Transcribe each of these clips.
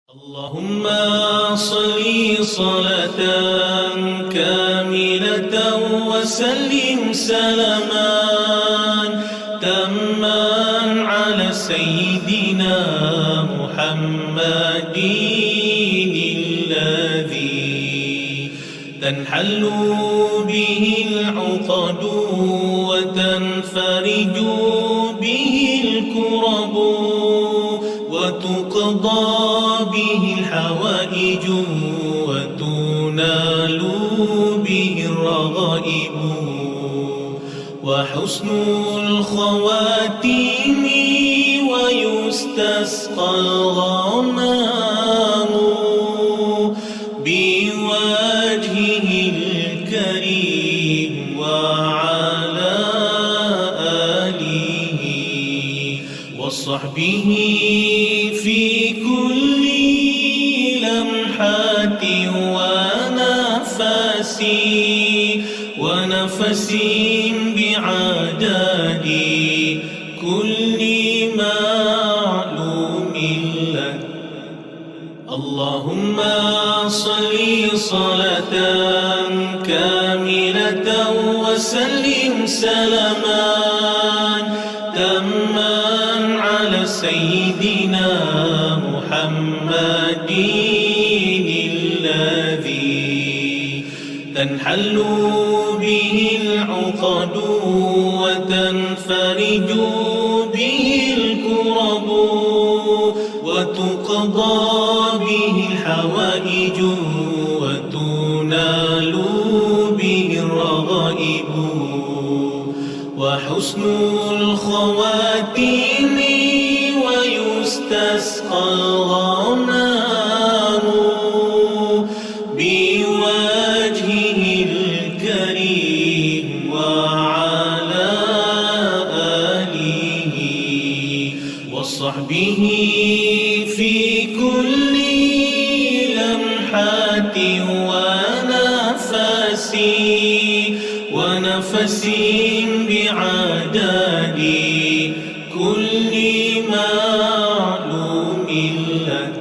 اللهم صل صلاة كاملة وسلم سلاما تاما على سيدنا محمد الذي تنحل به العقد وتنفرج به الكرب وتقضى به الحوائج وتنال به الرغائب وحسن الخواتيم ويستسقى الغمام بوجهه الكريم وعلى آله وصحبه في كل لمحة ونفس بعدد كل معلوم لك. اللهم صل صلاة كاملة وسلم سلاما تاما على سيدنا محمد الذي تنحل به العقد وتنفرج به الكرب وتقضى به الحوائج وتنال به الرغائب وحسن الخواتيم ويستسقى الغمام بوجهه الكريم وعلى آله وصحبه في كل لمحة ونفس بعدد كل معلوم لك.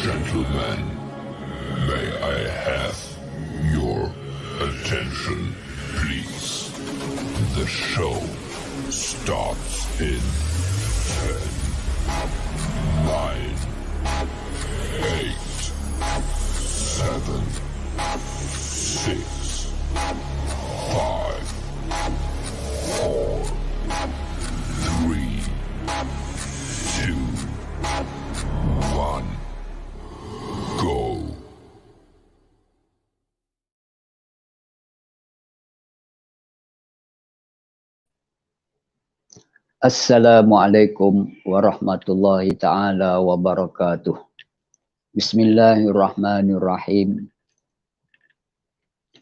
Gentlemen, may I have your attention, please? The show starts in 10, 9, 8, 7, 6, 5, 4, 3, 2, 1. Go. Assalamualaikum warahmatullahi ta'ala wabarakatuh. Bismillahirrahmanirrahim.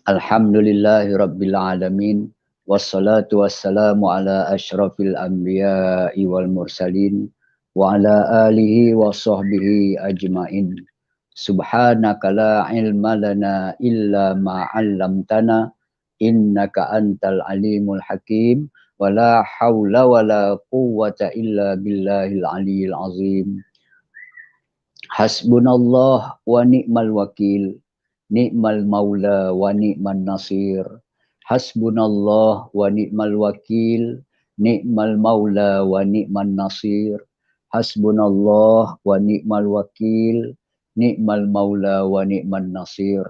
Alhamdulillahi rabbil alamin. Wassalatu wassalamu ala ashrafil anbiya'i wal mursalin. Wa ala alihi wa sahbihi ajmain. Subhanaka la ilma lana illa ma 'allamtana innaka antal alimul hakim. Wala haula wala quwwata illa billahil aliyil azim. Hasbunallah wa ni'mal wakil, ni'mal maula wa ni'man nasir. Hasbunallah wa ni'mal wakil, ni'mal maula wa ni'man nasir. Hasbunallah wa ni'mal wakil, ni'mal maula wa ni'man nasir.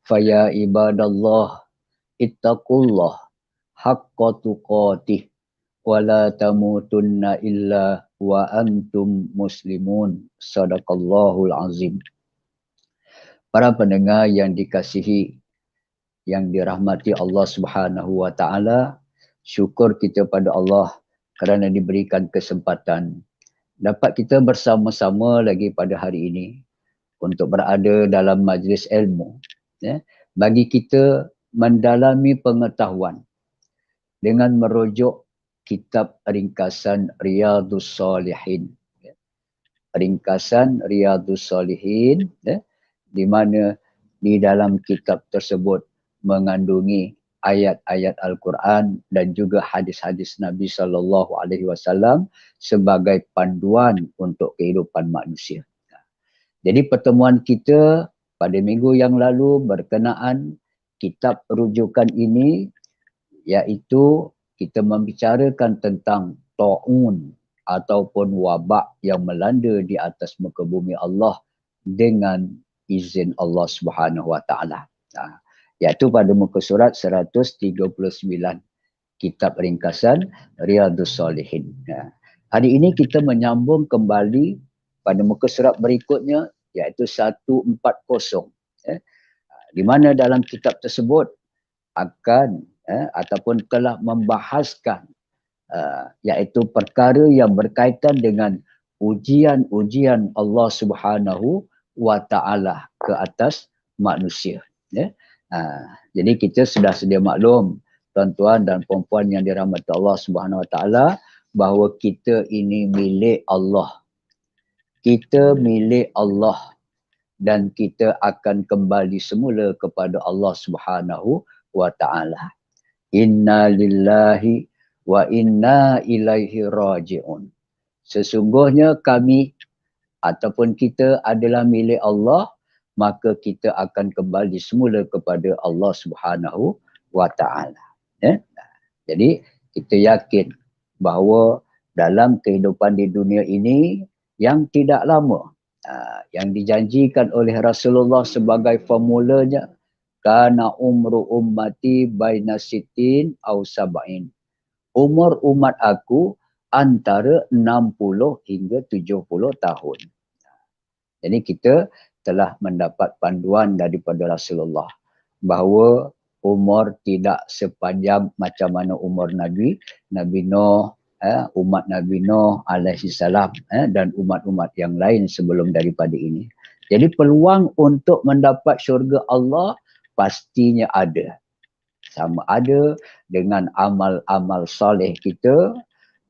Faya ibadallah ittaqullah haqqa tuqatih wa la tamutunna illa wa antum muslimun. Sadaqallahul azim. Para pendengar yang dikasihi, yang dirahmati Allah Subhanahu wa taala, syukur kita pada Allah kerana diberikan kesempatan dapat kita bersama-sama lagi pada hari ini untuk berada dalam majlis ilmu, ya, bagi kita mendalami pengetahuan dengan merujuk kitab ringkasan Riyadhus Salihin, ya. Ringkasan Riyadhus Salihin, ya, di mana di dalam kitab tersebut mengandungi ayat-ayat Al-Quran dan juga hadis-hadis Nabi SAW sebagai panduan untuk kehidupan manusia. Jadi pertemuan kita pada minggu yang lalu berkenaan kitab rujukan ini, iaitu kita membicarakan tentang ta'un ataupun wabak yang melanda di atas muka bumi Allah dengan izin Allah Subhanahu wa taala. Iaitu pada muka surat 139 kitab ringkasan Riyadhus Salihin. Hari ini kita menyambung kembali pada muka surat berikutnya, iaitu 140, di mana dalam kitab tersebut akan ataupun telah membahaskan iaitu perkara yang berkaitan dengan ujian-ujian Allah Subhanahu wa taala ke atas manusia, ya. Jadi kita sudah sedia maklum, tuan-tuan dan puan-puan yang dirahmati Allah Subhanahu wa taala, bahawa kita ini milik Allah. Kita milik Allah dan kita akan kembali semula kepada Allah Subhanahu wa taala. Inna lillahi wa inna ilaihi raji'un. Sesungguhnya kami ataupun kita adalah milik Allah, maka kita akan kembali semula kepada Allah Subhanahu wa taala. Ya? Jadi kita yakin bahawa dalam kehidupan di dunia ini yang tidak lama, yang dijanjikan oleh Rasulullah sebagai formulanya, kana umru ummati baina sittin aw sab'in. Umur umat aku antara 60 hingga 70 tahun. Jadi kita telah mendapat panduan daripada Rasulullah bahawa umur tidak sepanjang macam mana umur Nabi Nuh, umat Nabi Nuh alaihi salam, dan umat-umat yang lain sebelum daripada ini. Jadi peluang untuk mendapat syurga Allah pastinya ada. Sama ada dengan amal-amal soleh kita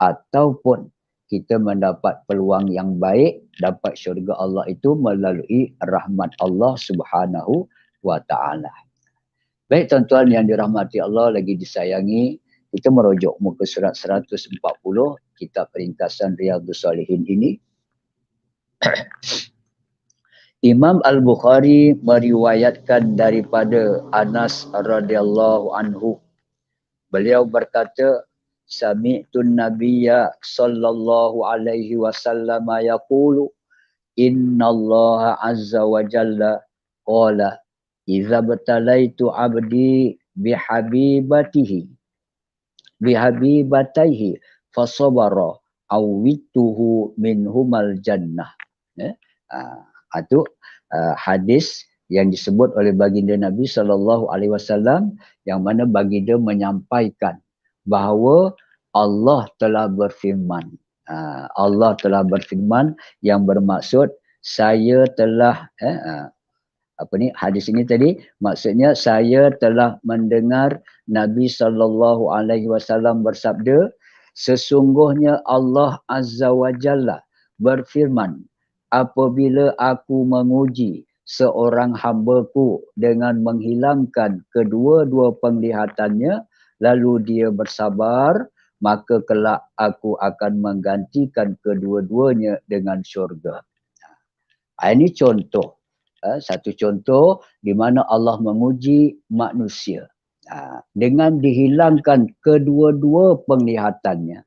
ataupun kita mendapat peluang yang baik dapat syurga Allah itu melalui rahmat Allah Subhanahu wa taala. Baik tuan-tuan yang dirahmati Allah lagi disayangi, kita merujuk muka surat 140 kitab ringkasan Riyadhus Salihin ini. Imam Al-Bukhari meriwayatkan daripada Anas radhiyallahu anhu. Beliau berkata, Sami'tun Nabiyya sallallahu alaihi wasallam yaqulu innallaha azza wa jalla qala idza batalaitu 'abdi bihabibatihi fasabara awwituhu minhumal jannah. Itu hadis yang disebut oleh baginda Nabi sallallahu alaihi wasallam, yang mana baginda menyampaikan bahawa Allah telah berfirman. Allah telah berfirman yang bermaksud saya telah hadis ini tadi maksudnya saya telah mendengar Nabi sallallahu alaihi wasallam bersabda, sesungguhnya Allah Azza wa Jalla berfirman, apabila aku menguji seorang hamba-Ku dengan menghilangkan kedua-dua penglihatannya, lalu dia bersabar, maka kelak aku akan menggantikan kedua-duanya dengan syurga. Ini contoh, satu contoh di mana Allah menguji manusia dengan dihilangkan kedua-dua penglihatannya,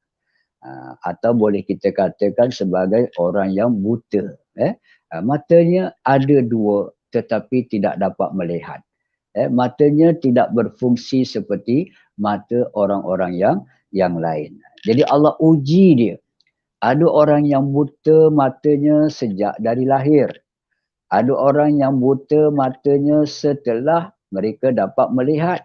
atau boleh kita katakan sebagai orang yang buta. Matanya ada dua tetapi tidak dapat melihat. Matanya tidak berfungsi seperti mata orang-orang yang lain. Jadi Allah uji dia. Ada orang yang buta matanya sejak dari lahir. Ada orang yang buta matanya setelah mereka dapat melihat.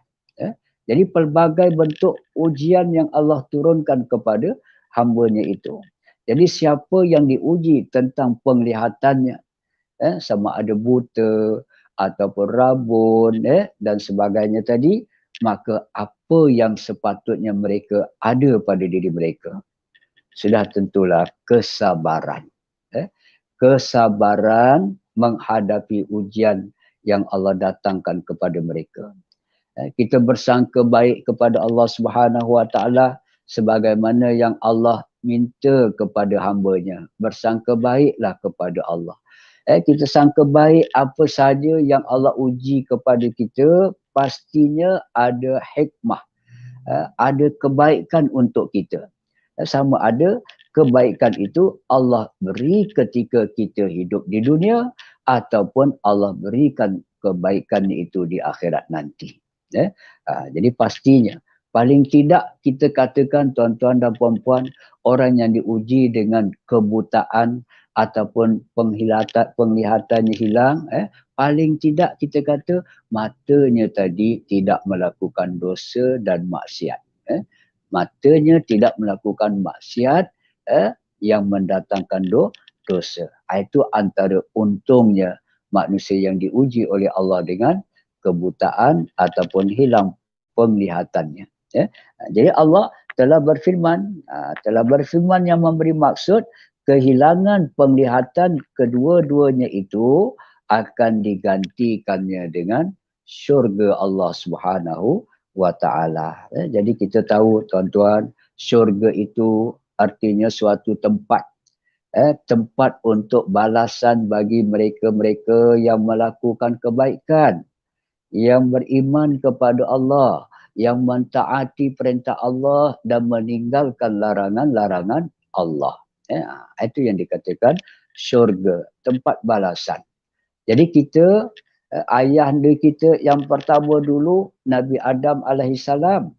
Jadi pelbagai bentuk ujian yang Allah turunkan kepada hamba-Nya itu. Jadi siapa yang diuji tentang penglihatannya, sama ada buta ataupun rabun dan sebagainya tadi, maka apa yang sepatutnya mereka ada pada diri mereka? Sudah tentulah kesabaran. Kesabaran menghadapi ujian yang Allah datangkan kepada mereka. Kita bersangka baik kepada Allah Subhanahu Wa Taala sebagaimana yang Allah minta kepada hamba-Nya. Bersangka baiklah kepada Allah. Kita sangka baik apa saja yang Allah uji kepada kita, pastinya ada hikmah, ada kebaikan untuk kita. Sama ada kebaikan itu Allah beri ketika kita hidup di dunia ataupun Allah berikan kebaikan itu di akhirat nanti. Jadi pastinya paling tidak kita katakan tuan-tuan dan puan-puan, orang yang diuji dengan kebutaan ataupun penglihatannya hilang, paling tidak kita kata matanya tadi tidak melakukan dosa dan maksiat. Matanya tidak melakukan maksiat yang mendatangkan dosa. Itu antara untungnya manusia yang diuji oleh Allah dengan kebutaan ataupun hilang penglihatannya. Jadi Allah telah berfirman yang memberi maksud kehilangan penglihatan kedua-duanya itu akan digantikannya dengan syurga Allah Subhanahu Wa Taala. Jadi kita tahu tuan-tuan, syurga itu artinya suatu tempat, tempat untuk balasan bagi mereka-mereka yang melakukan kebaikan, yang beriman kepada Allah, yang mentaati perintah Allah dan meninggalkan larangan-larangan Allah. Itu yang dikatakan syurga, tempat balasan. Jadi kita, ayahanda kita yang pertama dulu, Nabi Adam alaihissalam.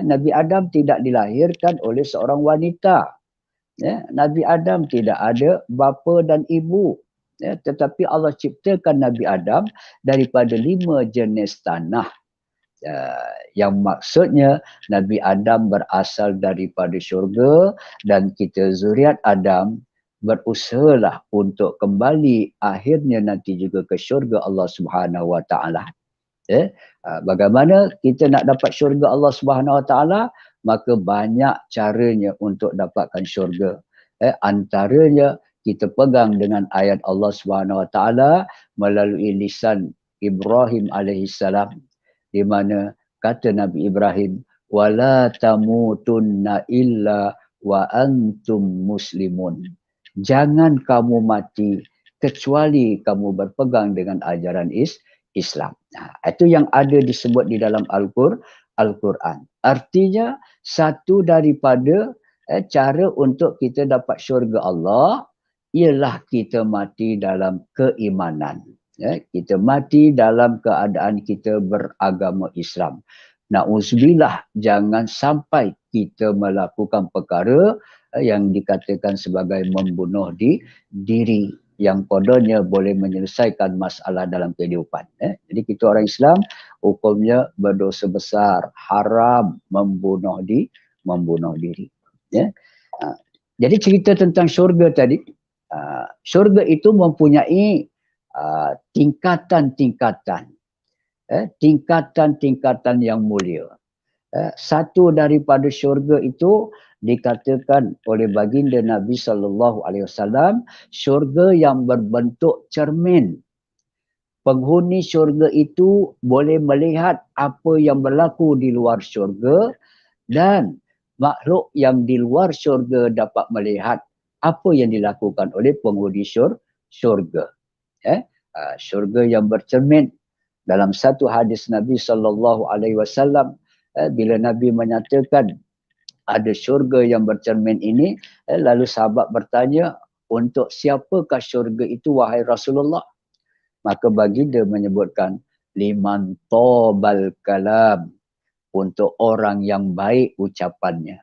Nabi Adam tidak dilahirkan oleh seorang wanita. Nabi Adam tidak ada bapa dan ibu. Tetapi Allah ciptakan Nabi Adam daripada 5 jenis tanah. Yang maksudnya Nabi Adam berasal daripada syurga dan kita zuriat Adam berusahalah untuk kembali akhirnya nanti juga ke syurga Allah Subhanahu Wa Taala. Bagaimana kita nak dapat syurga Allah Subhanahu Wa Taala? Maka banyak caranya untuk dapatkan syurga. Antaranya kita pegang dengan ayat Allah Subhanahu Wa Taala melalui lisan Ibrahim alaihissalam, di mana kata Nabi Ibrahim, wala tamutunna illa wa antum muslimun. Jangan kamu mati kecuali kamu berpegang dengan ajaran Islam. Itu yang ada disebut di dalam Al-Quran. Artinya satu daripada cara untuk kita dapat syurga Allah ialah kita mati dalam keimanan. Kita mati dalam keadaan kita beragama Islam. Na'udzubillah, jangan sampai kita melakukan perkara yang dikatakan sebagai membunuh diri yang kodanya boleh menyelesaikan masalah dalam kehidupan. Jadi kita orang Islam hukumnya berdosa besar, haram membunuh diri. Jadi cerita tentang syurga tadi, syurga itu mempunyai tingkatan-tingkatan, tingkatan-tingkatan yang mulia. Satu daripada syurga itu dikatakan oleh baginda Nabi SAW, syurga yang berbentuk cermin. Penghuni syurga itu boleh melihat apa yang berlaku di luar syurga dan makhluk yang di luar syurga dapat melihat apa yang dilakukan oleh penghuni syurga. Syurga yang bercermin. Dalam satu hadis Nabi SAW, bila Nabi menyatakan ada syurga yang bercermin ini, lalu sahabat bertanya, untuk siapakah syurga itu wahai Rasulullah? Maka baginda menyebutkan, liman tobal kalam, untuk orang yang baik ucapannya,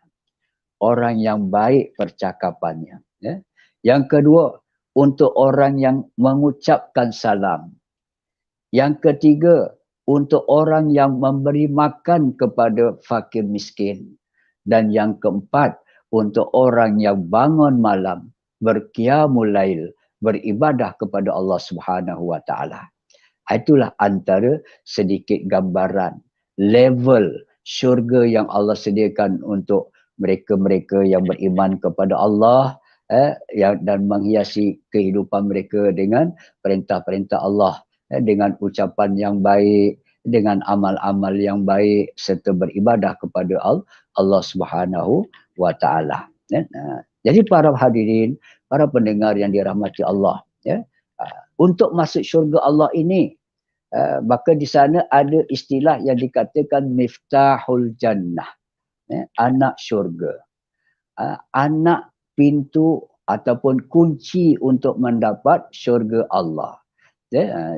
orang yang baik percakapannya. Ya. Yang kedua, untuk orang yang mengucapkan salam. Yang ketiga, untuk orang yang memberi makan kepada fakir miskin. Dan yang keempat, untuk orang yang bangun malam, berqiyamul lail, beribadah kepada Allah Subhanahu wa taala. Itulah antara sedikit gambaran level syurga yang Allah sediakan untuk mereka-mereka yang beriman kepada Allah dan menghiasi kehidupan mereka dengan perintah-perintah Allah, dengan ucapan yang baik, dengan amal-amal yang baik serta beribadah kepada Allah Subhanahu wa taala. Jadi para hadirin, para pendengar yang dirahmati Allah, untuk masuk syurga Allah ini, maka di sana ada istilah yang dikatakan miftahul jannah, anak syurga, anak pintu ataupun kunci untuk mendapat syurga Allah.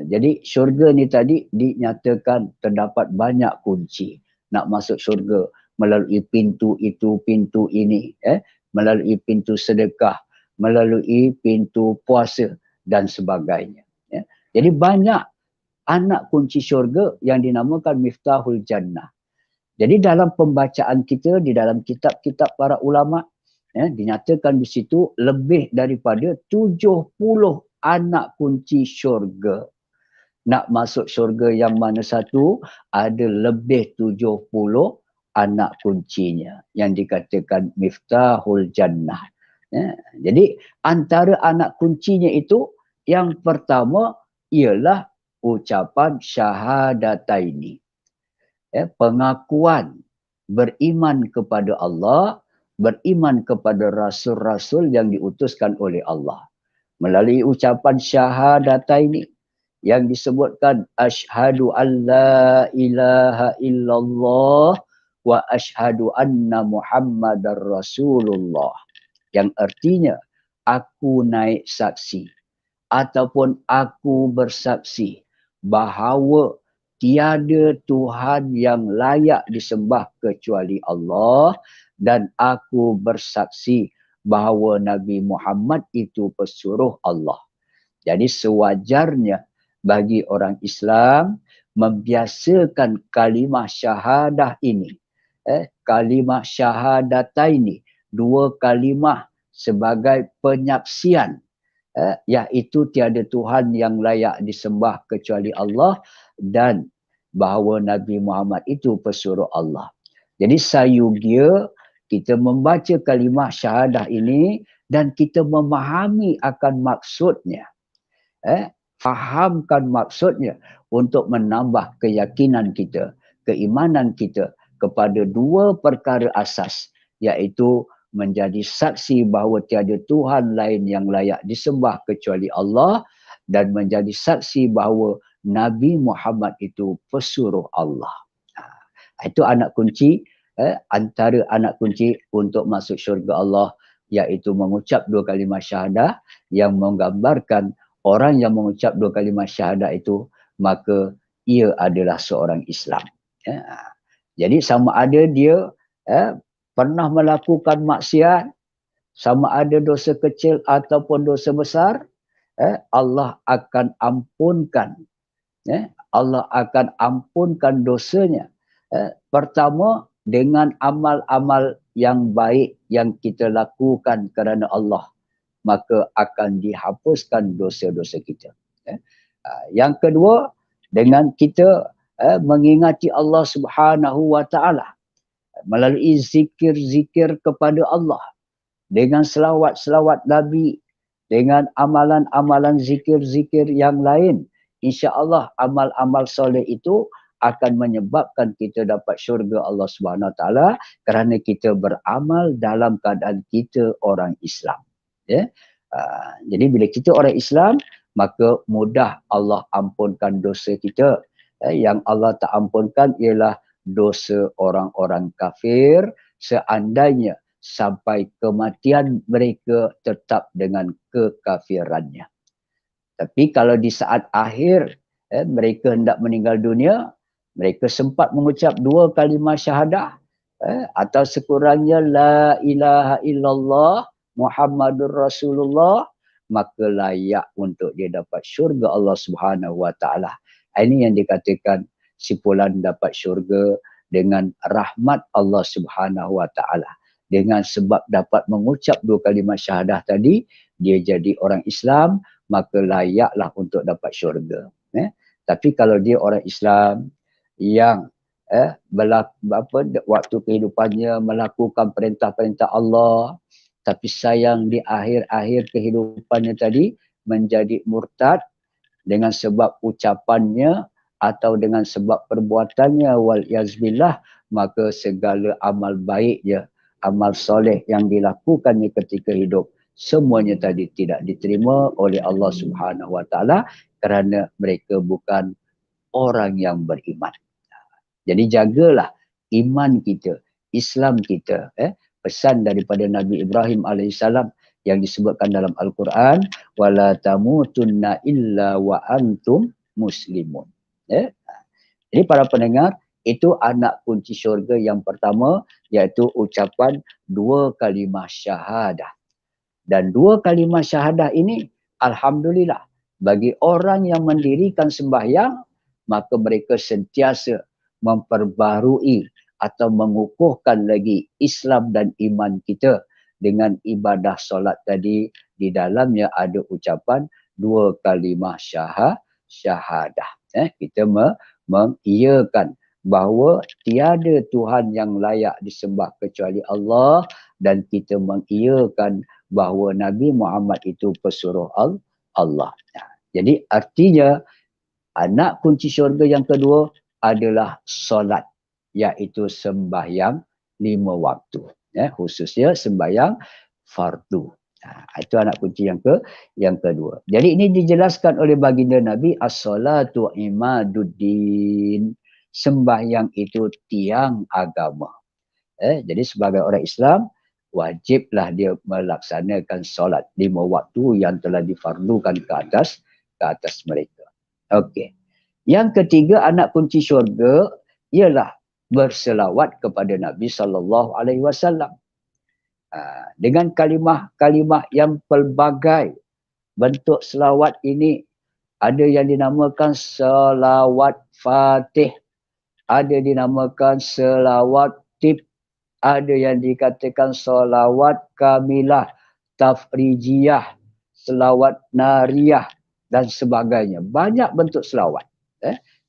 Jadi syurga ni tadi dinyatakan terdapat banyak kunci nak masuk syurga melalui pintu itu, pintu ini, melalui pintu sedekah, melalui pintu puasa dan sebagainya. Jadi banyak anak kunci syurga yang dinamakan miftahul jannah. Jadi dalam pembacaan kita di dalam kitab-kitab para ulama, dinyatakan di situ lebih daripada 70 anak kunci syurga. Nak masuk syurga yang mana satu, ada lebih 70 anak kuncinya yang dikatakan miftahul jannah. Jadi antara anak kuncinya itu, yang pertama ialah ucapan syahadataini. Pengakuan beriman kepada Allah, beriman kepada rasul-rasul yang diutuskan oleh Allah. Melalui ucapan syahadataini yang disebutkan asyhadu an la ilaha illallah wa asyhadu anna muhammadar rasulullah. Yang artinya aku naik saksi ataupun aku bersaksi bahawa tiada Tuhan yang layak disembah kecuali Allah, dan aku bersaksi bahawa Nabi Muhammad itu pesuruh Allah. Jadi sewajarnya bagi orang Islam membiasakan kalimah syahadah ini, kalimah syahadataini, dua kalimah sebagai penyaksian, iaitu tiada Tuhan yang layak disembah kecuali Allah dan bahawa Nabi Muhammad itu pesuruh Allah. Jadi sayugia kita membaca kalimah syahadah ini dan kita memahami akan maksudnya. Fahamkan maksudnya untuk menambah keyakinan kita, keimanan kita kepada dua perkara asas, iaitu menjadi saksi bahawa tiada Tuhan lain yang layak disembah kecuali Allah dan menjadi saksi bahawa Nabi Muhammad itu pesuruh Allah. Itu anak kunci, antara anak kunci untuk masuk syurga Allah, iaitu mengucap dua kalimah syahadah yang menggambarkan orang yang mengucap dua kalimah syahadah itu, maka ia adalah seorang Islam. Jadi sama ada dia pernah melakukan maksiat, sama ada dosa kecil ataupun dosa besar, Allah akan ampunkan. Allah akan ampunkan dosanya. Pertama, dengan amal-amal yang baik yang kita lakukan kerana Allah, maka akan dihapuskan dosa-dosa kita. Yang kedua, dengan kita mengingati Allah Subhanahu wa taala melalui zikir-zikir kepada Allah, dengan selawat-selawat Nabi, dengan amalan-amalan zikir-zikir yang lain, insya-Allah amal-amal soleh itu akan menyebabkan kita dapat syurga Allah Subhanahu Wa Taala kerana kita beramal dalam keadaan kita orang Islam. Jadi bila kita orang Islam, maka mudah Allah ampunkan dosa kita. Yang Allah tak ampunkan ialah dosa orang-orang kafir seandainya sampai kematian mereka tetap dengan kekafirannya. Tapi kalau di saat akhir mereka hendak meninggal dunia, mereka sempat mengucap 2 kalimah syahadah atau sekurangnya la ilaha illallah Muhammadur Rasulullah, maka layak untuk dia dapat syurga Allah Subhanahu Wa Taala. Ini yang dikatakan si fulan dapat syurga dengan rahmat Allah Subhanahu Wa Taala. Dengan sebab dapat mengucap 2 kalimah syahadah tadi, dia jadi orang Islam, maka layaklah untuk dapat syurga. Tapi kalau dia orang Islam yang waktu kehidupannya melakukan perintah-perintah Allah, tapi sayang di akhir-akhir kehidupannya tadi menjadi murtad dengan sebab ucapannya atau dengan sebab perbuatannya, wal-yazbillah, maka segala amal baiknya, amal soleh yang dilakukannya ketika hidup, semuanya tadi tidak diterima oleh Allah Subhanahu Wa Taala kerana mereka bukan orang yang beriman. Jadi jagalah iman kita, Islam kita. Pesan daripada Nabi Ibrahim AS yang disebutkan dalam Al-Quran, wala tamutunna illa wa antum muslimun. Jadi para pendengar, itu anak kunci syurga yang pertama, iaitu ucapan 2 kalimah syahadah. Dan 2 kalimah syahadah ini, alhamdulillah, bagi orang yang mendirikan sembahyang, maka mereka sentiasa memperbarui atau mengukuhkan lagi Islam dan iman kita dengan ibadah solat tadi. Di dalamnya ada ucapan 2 kalimah syahadah. Kita mengiyakan bahawa tiada Tuhan yang layak disembah kecuali Allah, dan kita mengiyakan bahawa Nabi Muhammad itu pesuruh Allah. Jadi artinya anak kunci syurga yang kedua adalah solat, iaitu sembahyang 5 waktu, khususnya sembahyang fardu. Itu anak kunci yang kedua. Jadi ini dijelaskan oleh baginda Nabi, as-salatu imaduddin, sembahyang itu tiang agama. Jadi sebagai orang Islam, wajiblah dia melaksanakan solat 5 waktu yang telah difardukan ke atas mereka. Okey. Yang ketiga anak kunci syurga ialah berselawat kepada Nabi SAW. Dengan kalimah-kalimah yang pelbagai. Bentuk selawat ini ada yang dinamakan selawat fatih, ada dinamakan selawat tib, ada yang dikatakan selawat kamilah, tafrijiyah, selawat nariyah dan sebagainya. Banyak bentuk selawat.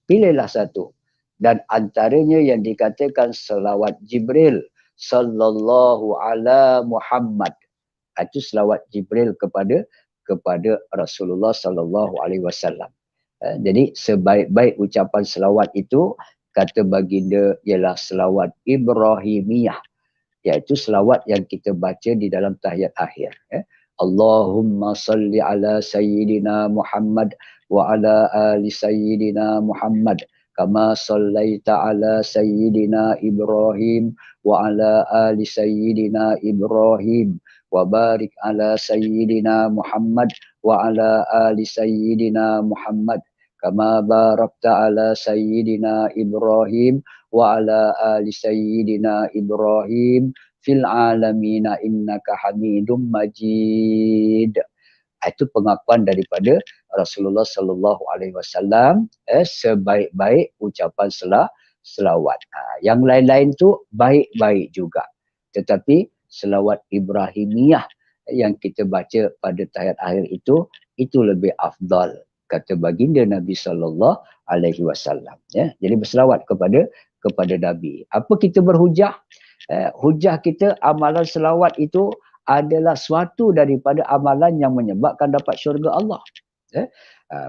Pilihlah satu. Dan antaranya yang dikatakan selawat Jibril sallallahu ala Muhammad. Itu selawat Jibril kepada Rasulullah sallallahu alaihi wasallam. Jadi sebaik-baik ucapan selawat itu, kata baginda, ialah selawat Ibrahimiyah, iaitu selawat yang kita baca di dalam tahiyat akhir. Allahumma salli ala sayyidina Muhammad wa ala ali sayyidina Muhammad kama sallaita ala sayyidina Ibrahim wa ala ali sayyidina Ibrahim wa barik ala sayyidina Muhammad wa ala ali sayyidina Muhammad kama barakta ala sayyidina Ibrahim wa ala ali sayyidina Ibrahim fil alamina innaka hamidum majid. Itu pengakuan daripada Rasulullah sallallahu alaihi wasallam sebaik-baik ucapan selawat. Yang lain-lain tu baik-baik juga. Tetapi selawat Ibrahimiyah yang kita baca pada tahiyat akhir itu lebih afdal, kata baginda Nabi sallallahu alaihi wasallam. Jadi berselawat kepada Nabi. Apa kita berhujah? Hujah kita, amalan selawat itu adalah suatu daripada amalan yang menyebabkan dapat syurga Allah.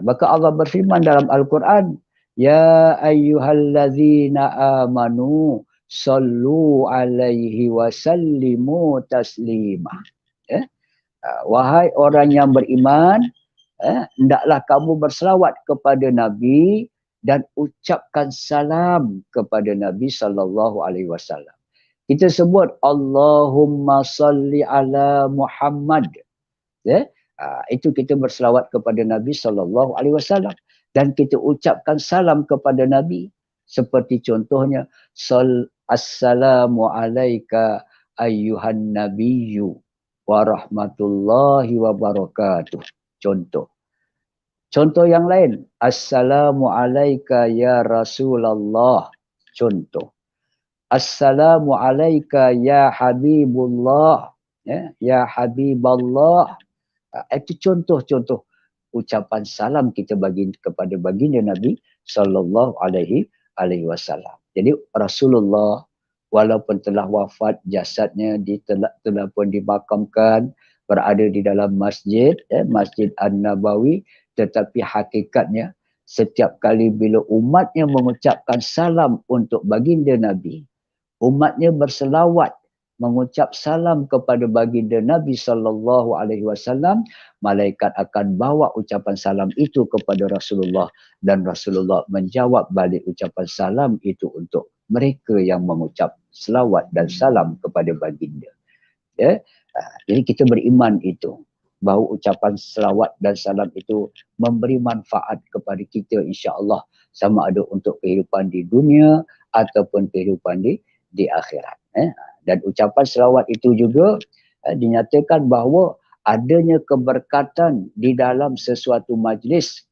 Maka Allah berfirman dalam Al-Quran, ya ayyuhallazina amanu sallu alaihi wa sallimu taslimah. Wahai orang yang beriman, hendaklah kamu berselawat kepada Nabi dan ucapkan salam kepada Nabi sallallahu alaihi wasallam. Kita sebut Allahumma salli ala Muhammad. Itu kita berselawat kepada Nabi sallallahu alaihi wasallam, dan kita ucapkan salam kepada Nabi Seperti contohnya, Assalamu alayka ayyuhan nabiyyu wa rahmatullahi wa barakatuh. Contoh. Contoh yang lain, Assalamu alayka ya Rasulullah. Contoh. Assalamu alayka ya Habibullah. Ya Habiballah. Itu contoh-contoh ucapan salam kita bagi kepada baginda Nabi sallallahu alaihi wasallam. Jadi Rasulullah walaupun telah wafat, jasadnya telah pun dimakamkan, berada di dalam masjid, Masjid An-Nabawi, tetapi hakikatnya setiap kali bila umatnya mengucapkan salam untuk baginda Nabi, umatnya berselawat mengucap salam kepada baginda Nabi sallallahu alaihi wasallam, malaikat akan bawa ucapan salam itu kepada Rasulullah dan Rasulullah menjawab balik ucapan salam itu untuk mereka yang mengucap selawat dan salam kepada baginda. Jadi kita beriman itu bahawa ucapan selawat dan salam itu memberi manfaat kepada kita insya-Allah, sama ada untuk kehidupan di dunia ataupun kehidupan di akhirat. Dan ucapan selawat itu juga dinyatakan bahawa adanya keberkatan di dalam sesuatu majlis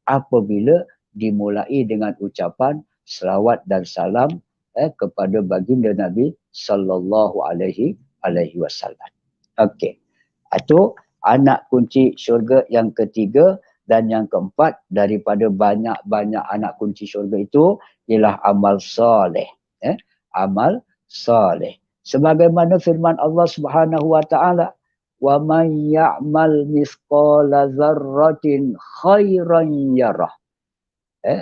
apabila dimulai dengan ucapan selawat dan salam kepada baginda Nabi sallallahu alaihi wasallam. Okey. Itu anak kunci syurga yang ketiga, dan yang keempat daripada banyak-banyak anak kunci syurga itu ialah amal soleh. Amal soleh. Sebagaimana firman Allah Subhanahu wa taala, "Wa man ya'mal mithqala dzarratin khairan yarah."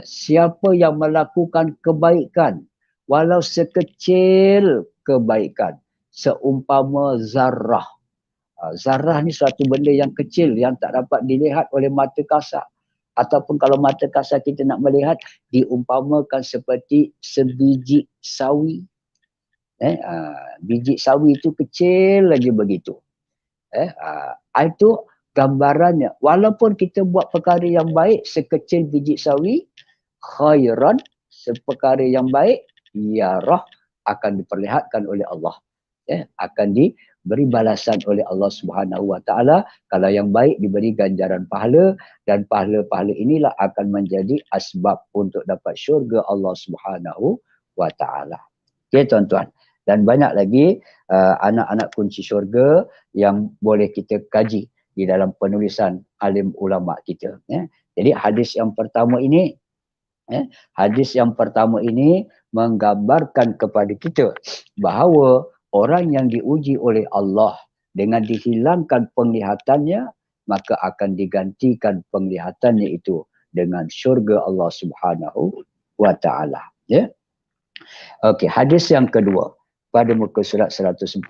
Siapa yang melakukan kebaikan walau sekecil kebaikan seumpama zarrah. Zarrah ni suatu benda yang kecil yang tak dapat dilihat oleh mata kasar, ataupun kalau mata kasar kita nak melihat, diumpamakan seperti sebiji sawi. Biji sawi itu kecil lagi begitu. Itu gambarannya. Walaupun kita buat perkara yang baik sekecil biji sawi, khairan, seperkara yang baik, yarah, akan diperlihatkan oleh Allah. Akan diberi balasan oleh Allah Subhanahu wa taala. Kalau yang baik diberi ganjaran pahala, dan pahala-pahala inilah akan menjadi asbab untuk dapat syurga Allah Subhanahu wa taala. Okey tuan-tuan. Dan banyak lagi anak-anak kunci syurga yang boleh kita kaji di dalam penulisan alim ulama kita. Jadi hadis yang pertama ini menggambarkan kepada kita bahawa orang yang diuji oleh Allah dengan dihilangkan penglihatannya, maka akan digantikan penglihatannya itu dengan syurga Allah Subhanahu wa taala. Okey, hadis yang kedua pada muka surat 140,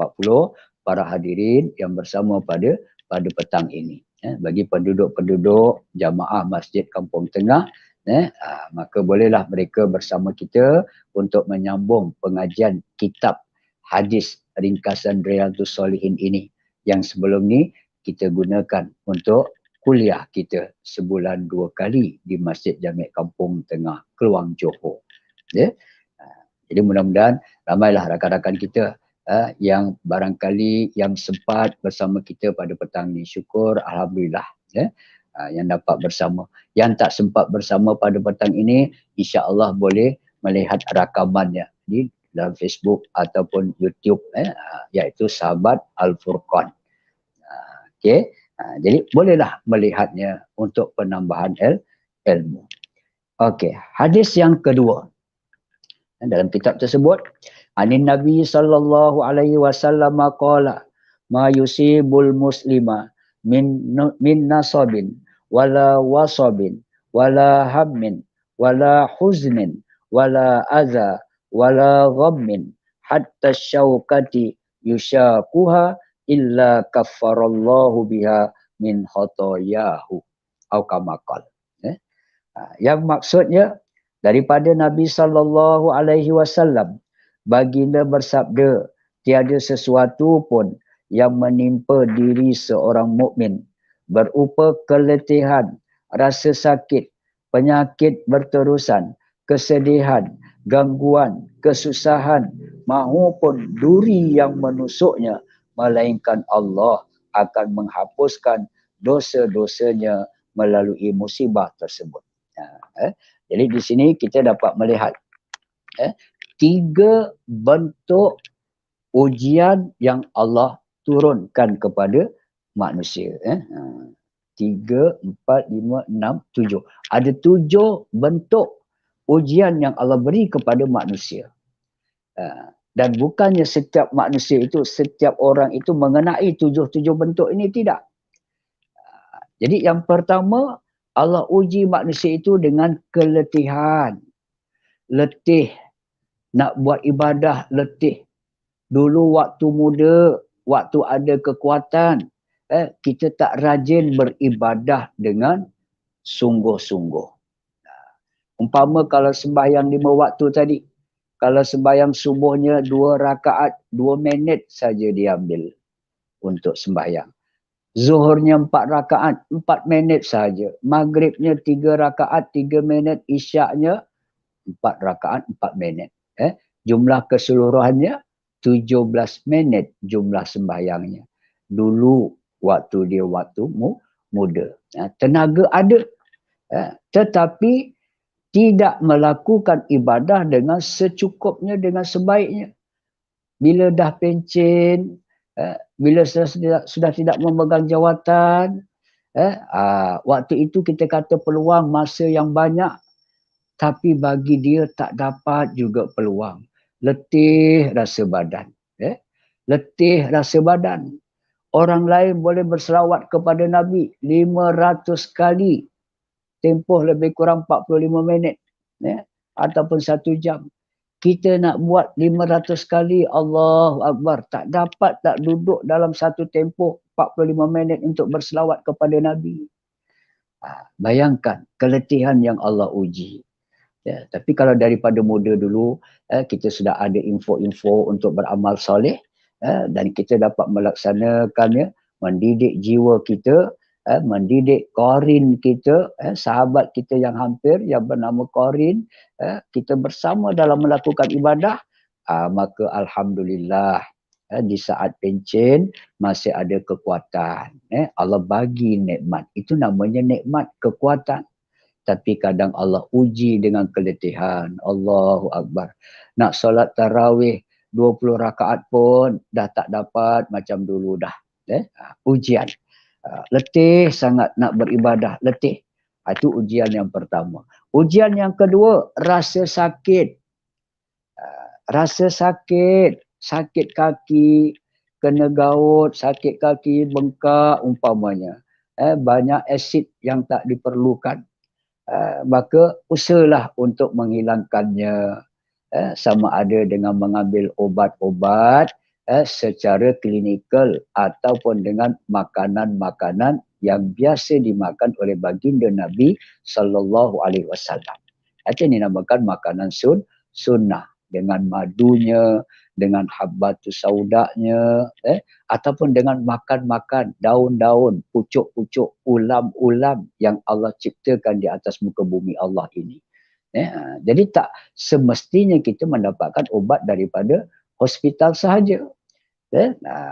para hadirin yang bersama pada petang ini. Bagi penduduk-penduduk jamaah Masjid Kampung Tengah, maka bolehlah mereka bersama kita untuk menyambung pengajian kitab hadis ringkasan Riyadhus Shalihin ini, yang sebelum ni kita gunakan untuk kuliah kita sebulan 2 kali di Masjid Jami' Kampung Tengah, Keluang, Johor. Jadi mudah-mudahan ramailah rakan-rakan kita yang barangkali yang sempat bersama kita pada petang ni. Syukur, alhamdulillah yang dapat bersama. Yang tak sempat bersama pada petang ini, insya-Allah boleh melihat rakamannya di dalam Facebook ataupun YouTube, iaitu Sahabat Al-Furqan. Okey, jadi bolehlah melihatnya untuk penambahan ilmu. Okey, hadis yang kedua dalam kitab tersebut, anin Nabi sallallahu alaihi wasallam qala, ma yusibul muslima min nasabin wala wasabin wala hammin wala huznin wala adza wala ghammin hatta syaukati yushakuha illa kaffarallahu biha min khotoyahu atau kama qala. Yang maksudnya daripada Nabi sallallahu alaihi wasallam, baginda bersabda, tiada sesuatu pun yang menimpa diri seorang mukmin berupa keletihan, rasa sakit, penyakit berterusan, kesedihan gangguan, kesusahan maupun duri yang menusuknya, melainkan Allah akan menghapuskan dosa-dosanya melalui musibah tersebut. Jadi di sini kita dapat melihat 3 bentuk ujian yang Allah turunkan kepada manusia. 3, 4, 5, 6, 7. Ada 7 bentuk ujian yang Allah beri kepada manusia. Dan bukannya setiap manusia itu, setiap orang itu mengenai 7 bentuk ini, tidak. Jadi yang pertama, Allah uji manusia itu dengan keletihan. Letih. Nak buat ibadah, letih. Dulu waktu muda, waktu ada kekuatan, kita tak rajin beribadah dengan sungguh-sungguh. Umpama kalau sembahyang 5 waktu tadi, kalau sembahyang subuhnya 2 rakaat, 2 minit saja diambil untuk sembahyang. Zuhurnya 4 rakaat, 4 minit saja. Maghribnya 3 rakaat, 3 minit. Isyaknya 4 rakaat, 4 minit. Jumlah keseluruhannya 17 minit jumlah sembahyangnya. Dulu waktu dia waktu muda. Tenaga ada. Tetapi tidak melakukan ibadah dengan secukupnya, dengan sebaiknya. Bila dah pencen, bila sudah tidak memegang jawatan, waktu itu kita kata peluang masa yang banyak, tapi bagi dia tak dapat juga peluang. Letih rasa badan. Letih rasa badan. Orang lain boleh berselawat kepada Nabi 500 kali. Tempoh lebih kurang 45 minit. Ataupun 1 jam. Kita nak buat 500 kali Allahu Akbar. Tak dapat tak duduk dalam satu tempoh 45 minit untuk berselawat kepada Nabi. Bayangkan keletihan yang Allah uji. Tapi kalau daripada muda dulu, kita sudah ada info-info untuk beramal soleh, dan kita dapat melaksanakannya, mendidik jiwa kita, mendidik Qarin kita, sahabat kita yang hampir yang bernama Qarin, kita bersama dalam melakukan ibadah, maka Alhamdulillah, di saat pencen masih ada kekuatan. Allah bagi nikmat. Itu namanya nikmat kekuatan. Tapi kadang Allah uji dengan keletihan. Allahu Akbar. Nak solat tarawih 20 rakaat pun dah tak dapat macam dulu dah. Ujian. Letih sangat nak beribadah. Letih. Itu ujian yang pertama. Ujian yang kedua, rasa sakit. Rasa sakit. Sakit kaki, kena gaut, sakit kaki, bengkak umpamanya. Banyak asid yang tak diperlukan. Maka usahalah untuk menghilangkannya, sama ada dengan mengambil obat-obat secara klinikal ataupun dengan makanan-makanan yang biasa dimakan oleh baginda Nabi sallallahu alaihi wasallam. Itu dinamakan makanan sunnah, dengan madunya, dengan habbatus saudanya, ataupun dengan makan-makan daun-daun, pucuk-pucuk, ulam-ulam yang Allah ciptakan di atas muka bumi Allah ini. Jadi tak semestinya kita mendapatkan obat daripada hospital sahaja.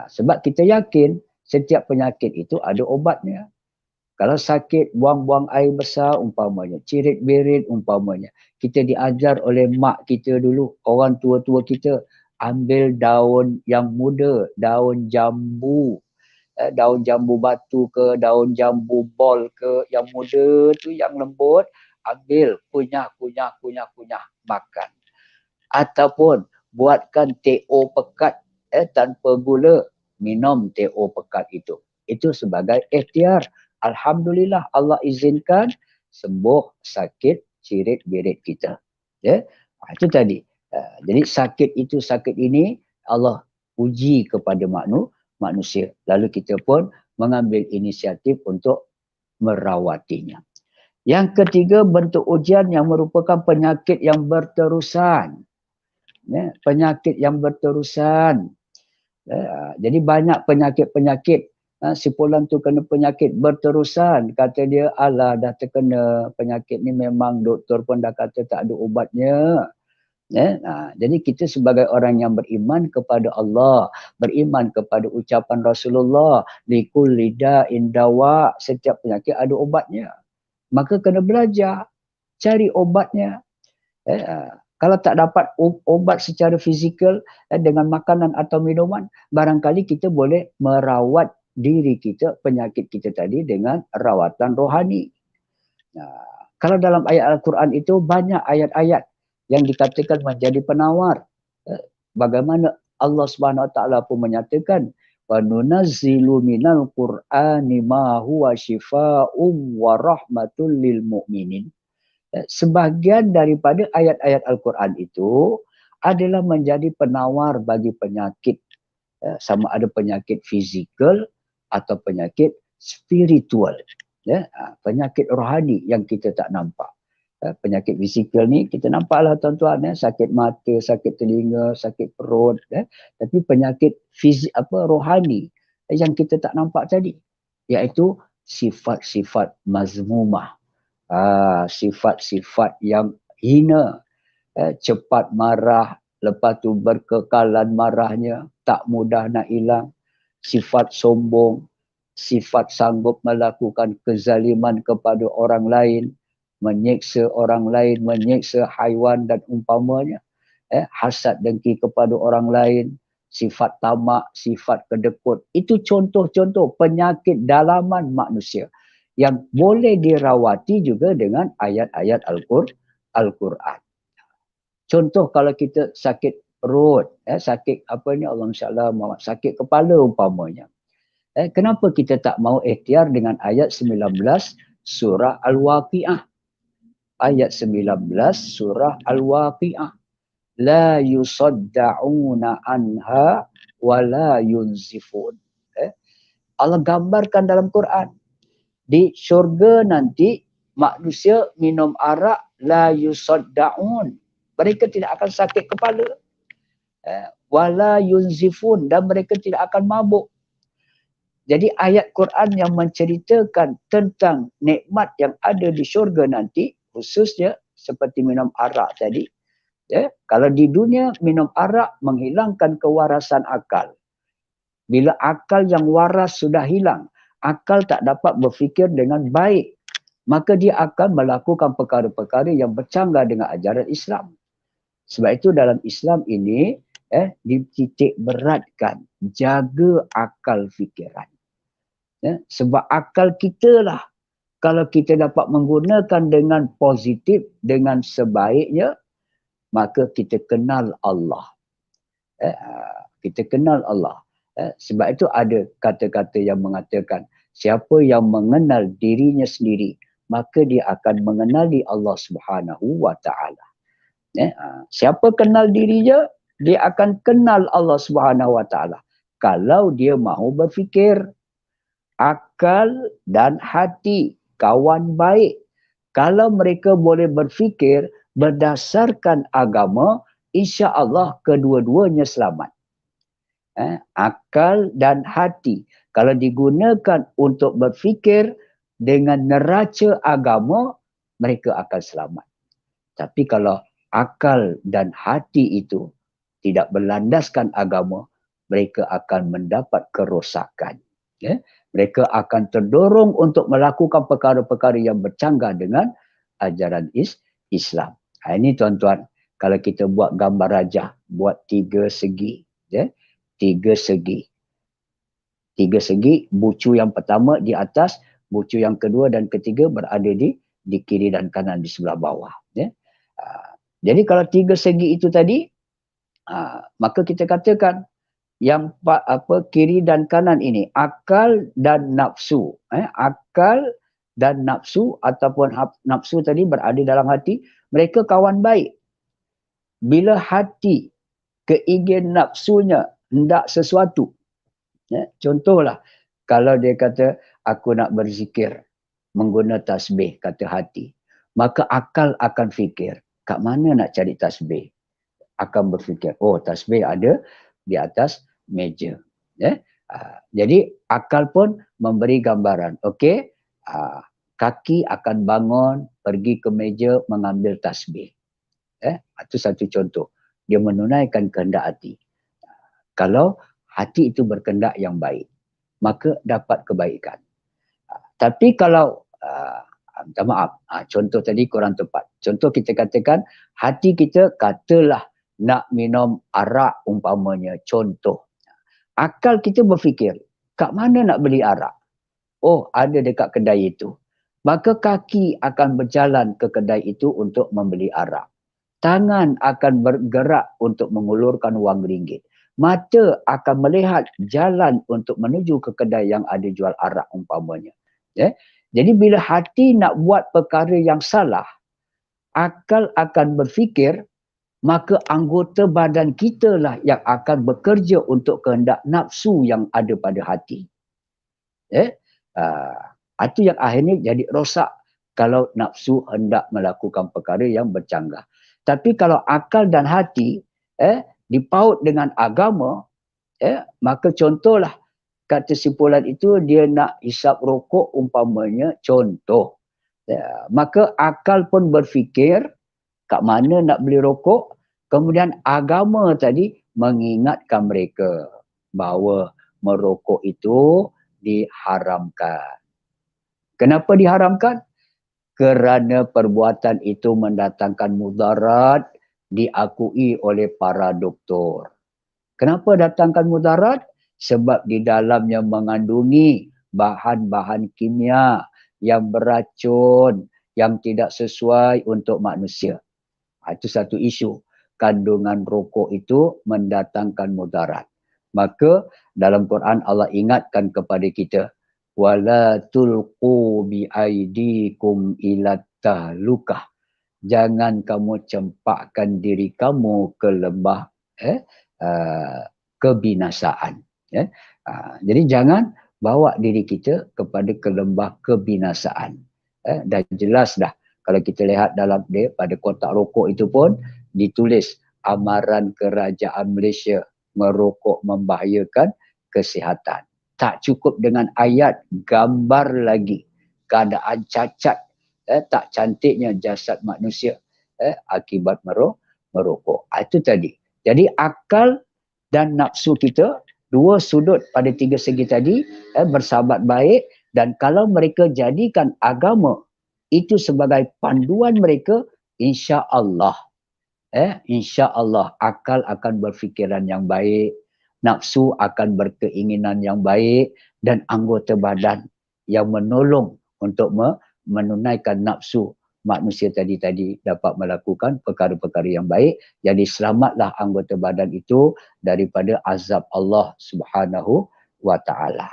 Sebab kita yakin setiap penyakit itu ada obatnya. Kalau sakit, buang-buang air besar umpamanya, cirit-birit umpamanya. Kita diajar oleh mak kita dulu, orang tua-tua kita, ambil daun yang muda, daun jambu. Daun jambu batu ke, daun jambu bol ke, yang muda tu, yang lembut, ambil, kunyah, makan. Ataupun buatkan TO pekat tanpa gula, minum TO pekat itu. Itu sebagai ikhtiar. Alhamdulillah Allah izinkan sembuh sakit cirit-birit kita. Itu tadi. Jadi sakit ini Allah uji kepada manusia. Lalu kita pun mengambil inisiatif untuk merawatinya. Yang ketiga, bentuk ujian yang merupakan penyakit yang berterusan. Penyakit yang berterusan. Jadi banyak penyakit-penyakit. Si Fulan tu kena penyakit berterusan. Kata dia, alah dah terkena penyakit ni memang doktor pun dah kata tak ada ubatnya. Jadi kita sebagai orang yang beriman kepada Allah, beriman kepada ucapan Rasulullah, likul lida indawa, setiap penyakit ada obatnya. Maka kena belajar, cari obatnya. Kalau tak dapat obat secara fizikal dengan makanan atau minuman, barangkali kita boleh merawat diri kita, penyakit kita tadi dengan rawatan rohani. Kalau dalam ayat Al-Quran itu banyak ayat-ayat yang dikatakan menjadi penawar. Bagaimana Allah Subhanahu Wa Taala pun menyatakan, wa nunazzilu minal Qur'ani ma huwa shifaa'un wa rahmatul lil mu'minin. Sebahagian daripada ayat-ayat Al-Quran itu adalah menjadi penawar bagi penyakit, sama ada penyakit fizikal atau penyakit spiritual, penyakit rohani yang kita tak nampak. Penyakit fizikal ni kita nampaklah tuan-tuan, sakit mata, sakit telinga, sakit perut, tapi penyakit rohani yang kita tak nampak tadi, iaitu sifat-sifat mazmumah, sifat-sifat yang hina, cepat marah, lepas tu berkekalan marahnya, tak mudah nak hilang, sifat sombong, sifat sanggup melakukan kezaliman kepada orang lain, menyeksa orang lain, menyeksa haiwan dan umpamanya, hasad dengki kepada orang lain, sifat tamak, sifat kedekut. Itu contoh-contoh penyakit dalaman manusia yang boleh dirawati juga dengan ayat-ayat Al-Quran. Contoh kalau kita sakit perut, sakit Allahumma shalli ala Muhammad, sakit kepala umpamanya. Kenapa kita tak mau ikhtiar dengan ayat 19 surah Al-Waqi'ah? Ayat 19 surah Al-Waqi'ah. La yusadda'una anha wa la yunzifun. Allah gambarkan dalam Quran. Di syurga nanti manusia minum arak, la yusadda'un. Mereka tidak akan sakit kepala. Wa la yunzifun. Dan mereka tidak akan mabuk. Jadi ayat Quran yang menceritakan tentang nikmat yang ada di syurga nanti, khususnya seperti minum arak tadi. Kalau di dunia minum arak menghilangkan kewarasan akal. Bila akal yang waras sudah hilang, akal tak dapat berfikir dengan baik, maka dia akan melakukan perkara-perkara yang bercanggah dengan ajaran Islam. Sebab itu dalam Islam ini dititik beratkan, jaga akal fikiran. Sebab akal kita lah, kalau kita dapat menggunakan dengan positif, dengan sebaiknya, maka kita kenal Allah. Kita kenal Allah. Sebab itu ada kata-kata yang mengatakan, siapa yang mengenal dirinya sendiri, maka dia akan mengenali Allah Subhanahu Wa Taala. Siapa kenal dirinya, dia akan kenal Allah Subhanahu Wa Taala. Kalau dia mahu berfikir, akal dan hati, kawan baik. Kalau mereka boleh berfikir berdasarkan agama, insya-Allah kedua-duanya selamat. Akal dan hati, kalau digunakan untuk berfikir dengan neraca agama, mereka akan selamat. Tapi kalau akal dan hati itu tidak berlandaskan agama, mereka akan mendapat kerosakan. Mereka akan terdorong untuk melakukan perkara-perkara yang bercanggah dengan ajaran Islam. Ini tuan-tuan, kalau kita buat gambar rajah, buat 3 segi. 3 segi. 3 segi, bucu yang pertama di atas, bucu yang kedua dan ketiga berada di kiri dan kanan di sebelah bawah. Jadi kalau 3 segi itu tadi, maka kita katakan, yang kiri dan kanan ini, akal dan nafsu. Akal dan nafsu ataupun nafsu tadi berada dalam hati, mereka kawan baik. Bila hati, keingin nafsunya hendak sesuatu. Contohlah, kalau dia kata, aku nak berzikir, mengguna tasbih, kata hati. Maka akal akan fikir, kat mana nak cari tasbih? Akan berfikir, oh tasbih ada di atas meja. Jadi akal pun memberi gambaran. Okey, kaki akan bangun, pergi ke meja, mengambil tasbih. Itu satu contoh. Dia menunaikan kehendak hati. Kalau hati itu berkehendak yang baik, maka dapat kebaikan. Tapi kalau minta maaf, contoh tadi kurang tepat. Contoh kita katakan hati kita katalah nak minum arak umpamanya, contoh. Akal kita berfikir, kat mana nak beli arak? Oh, ada dekat kedai itu. Maka kaki akan berjalan ke kedai itu untuk membeli arak. Tangan akan bergerak untuk mengulurkan wang ringgit. Mata akan melihat jalan untuk menuju ke kedai yang ada jual arak umpamanya. Jadi bila hati nak buat perkara yang salah, akal akan berfikir, maka anggota badan kita lah yang akan bekerja untuk kehendak nafsu yang ada pada hati. Itu yang akhirnya jadi rosak kalau nafsu hendak melakukan perkara yang bercanggah. Tapi kalau akal dan hati dipaut dengan agama, maka contohlah kat kesimpulan itu dia nak hisap rokok umpamanya, contoh. Maka akal pun berfikir kat mana nak beli rokok, kemudian agama tadi mengingatkan mereka bahawa merokok itu diharamkan. Kenapa diharamkan? Kerana perbuatan itu mendatangkan mudarat diakui oleh para doktor. Kenapa datangkan mudarat? Sebab di dalamnya mengandungi bahan-bahan kimia yang beracun, yang tidak sesuai untuk manusia. Itu satu isu. Kandungan rokok itu mendatangkan mudarat. Maka dalam Quran Allah ingatkan kepada kita, wala tulqu bi aidikum ila tahlukah. Jangan kamu cempakkan diri kamu ke lembah kebinasaan. Jadi jangan bawa diri kita kepada ke lembah kebinasaan. Dan jelas dah kalau kita lihat dalam pada kotak rokok itu pun ditulis amaran kerajaan Malaysia, merokok membahayakan kesihatan. Tak cukup dengan ayat, gambar lagi keadaan cacat, tak cantiknya jasad manusia akibat merokok. Itu tadi. Jadi akal dan nafsu kita, dua sudut pada tiga segi tadi bersahabat baik, dan kalau mereka jadikan agama itu sebagai panduan mereka, insya-Allah insya-Allah akal akan berfikiran yang baik, nafsu akan berkeinginan yang baik, dan anggota badan yang menolong untuk menunaikan nafsu manusia tadi dapat melakukan perkara-perkara yang baik. Jadi selamatlah anggota badan itu daripada azab Allah Subhanahu wa taala.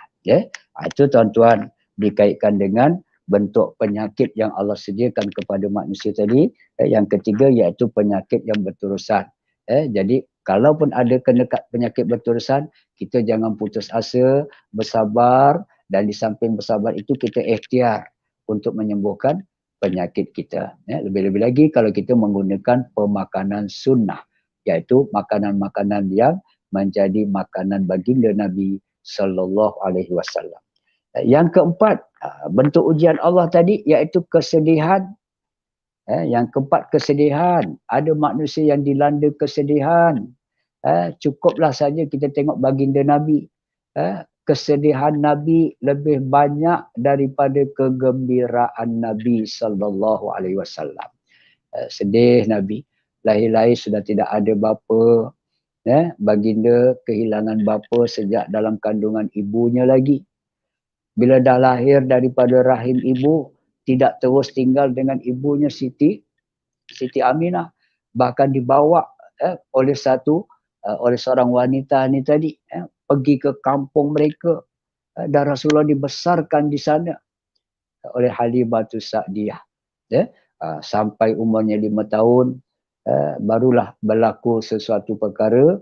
Itu tuan-tuan dikaitkan dengan bentuk penyakit yang Allah sediakan kepada manusia tadi. Yang ketiga iaitu penyakit yang berterusan. Jadi kalaupun ada kena penyakit berterusan, kita jangan putus asa, bersabar, dan di samping bersabar itu kita ikhtiar untuk menyembuhkan penyakit kita. Lebih-lebih lagi kalau kita menggunakan pemakanan sunnah, iaitu makanan-makanan yang menjadi makanan baginda Nabi sallallahu alaihi wasallam. Yang keempat, bentuk ujian Allah tadi iaitu kesedihan. Yang keempat, kesedihan. Ada manusia yang dilanda kesedihan. Cukuplah saja kita tengok baginda Nabi. Kesedihan Nabi lebih banyak daripada kegembiraan Nabi sallallahu alaihi wasallam. Sedih Nabi. Lahir-lahir sudah tidak ada bapa. Baginda kehilangan bapa sejak dalam kandungan ibunya lagi. Bila dah lahir daripada rahim ibu, tidak terus tinggal dengan ibunya Siti Aminah. Bahkan dibawa oleh seorang wanita ni tadi, pergi ke kampung mereka. Dan Rasulullah dibesarkan di sana oleh Halimatus Sa'diyah. Sampai umurnya 5 tahun, barulah berlaku sesuatu perkara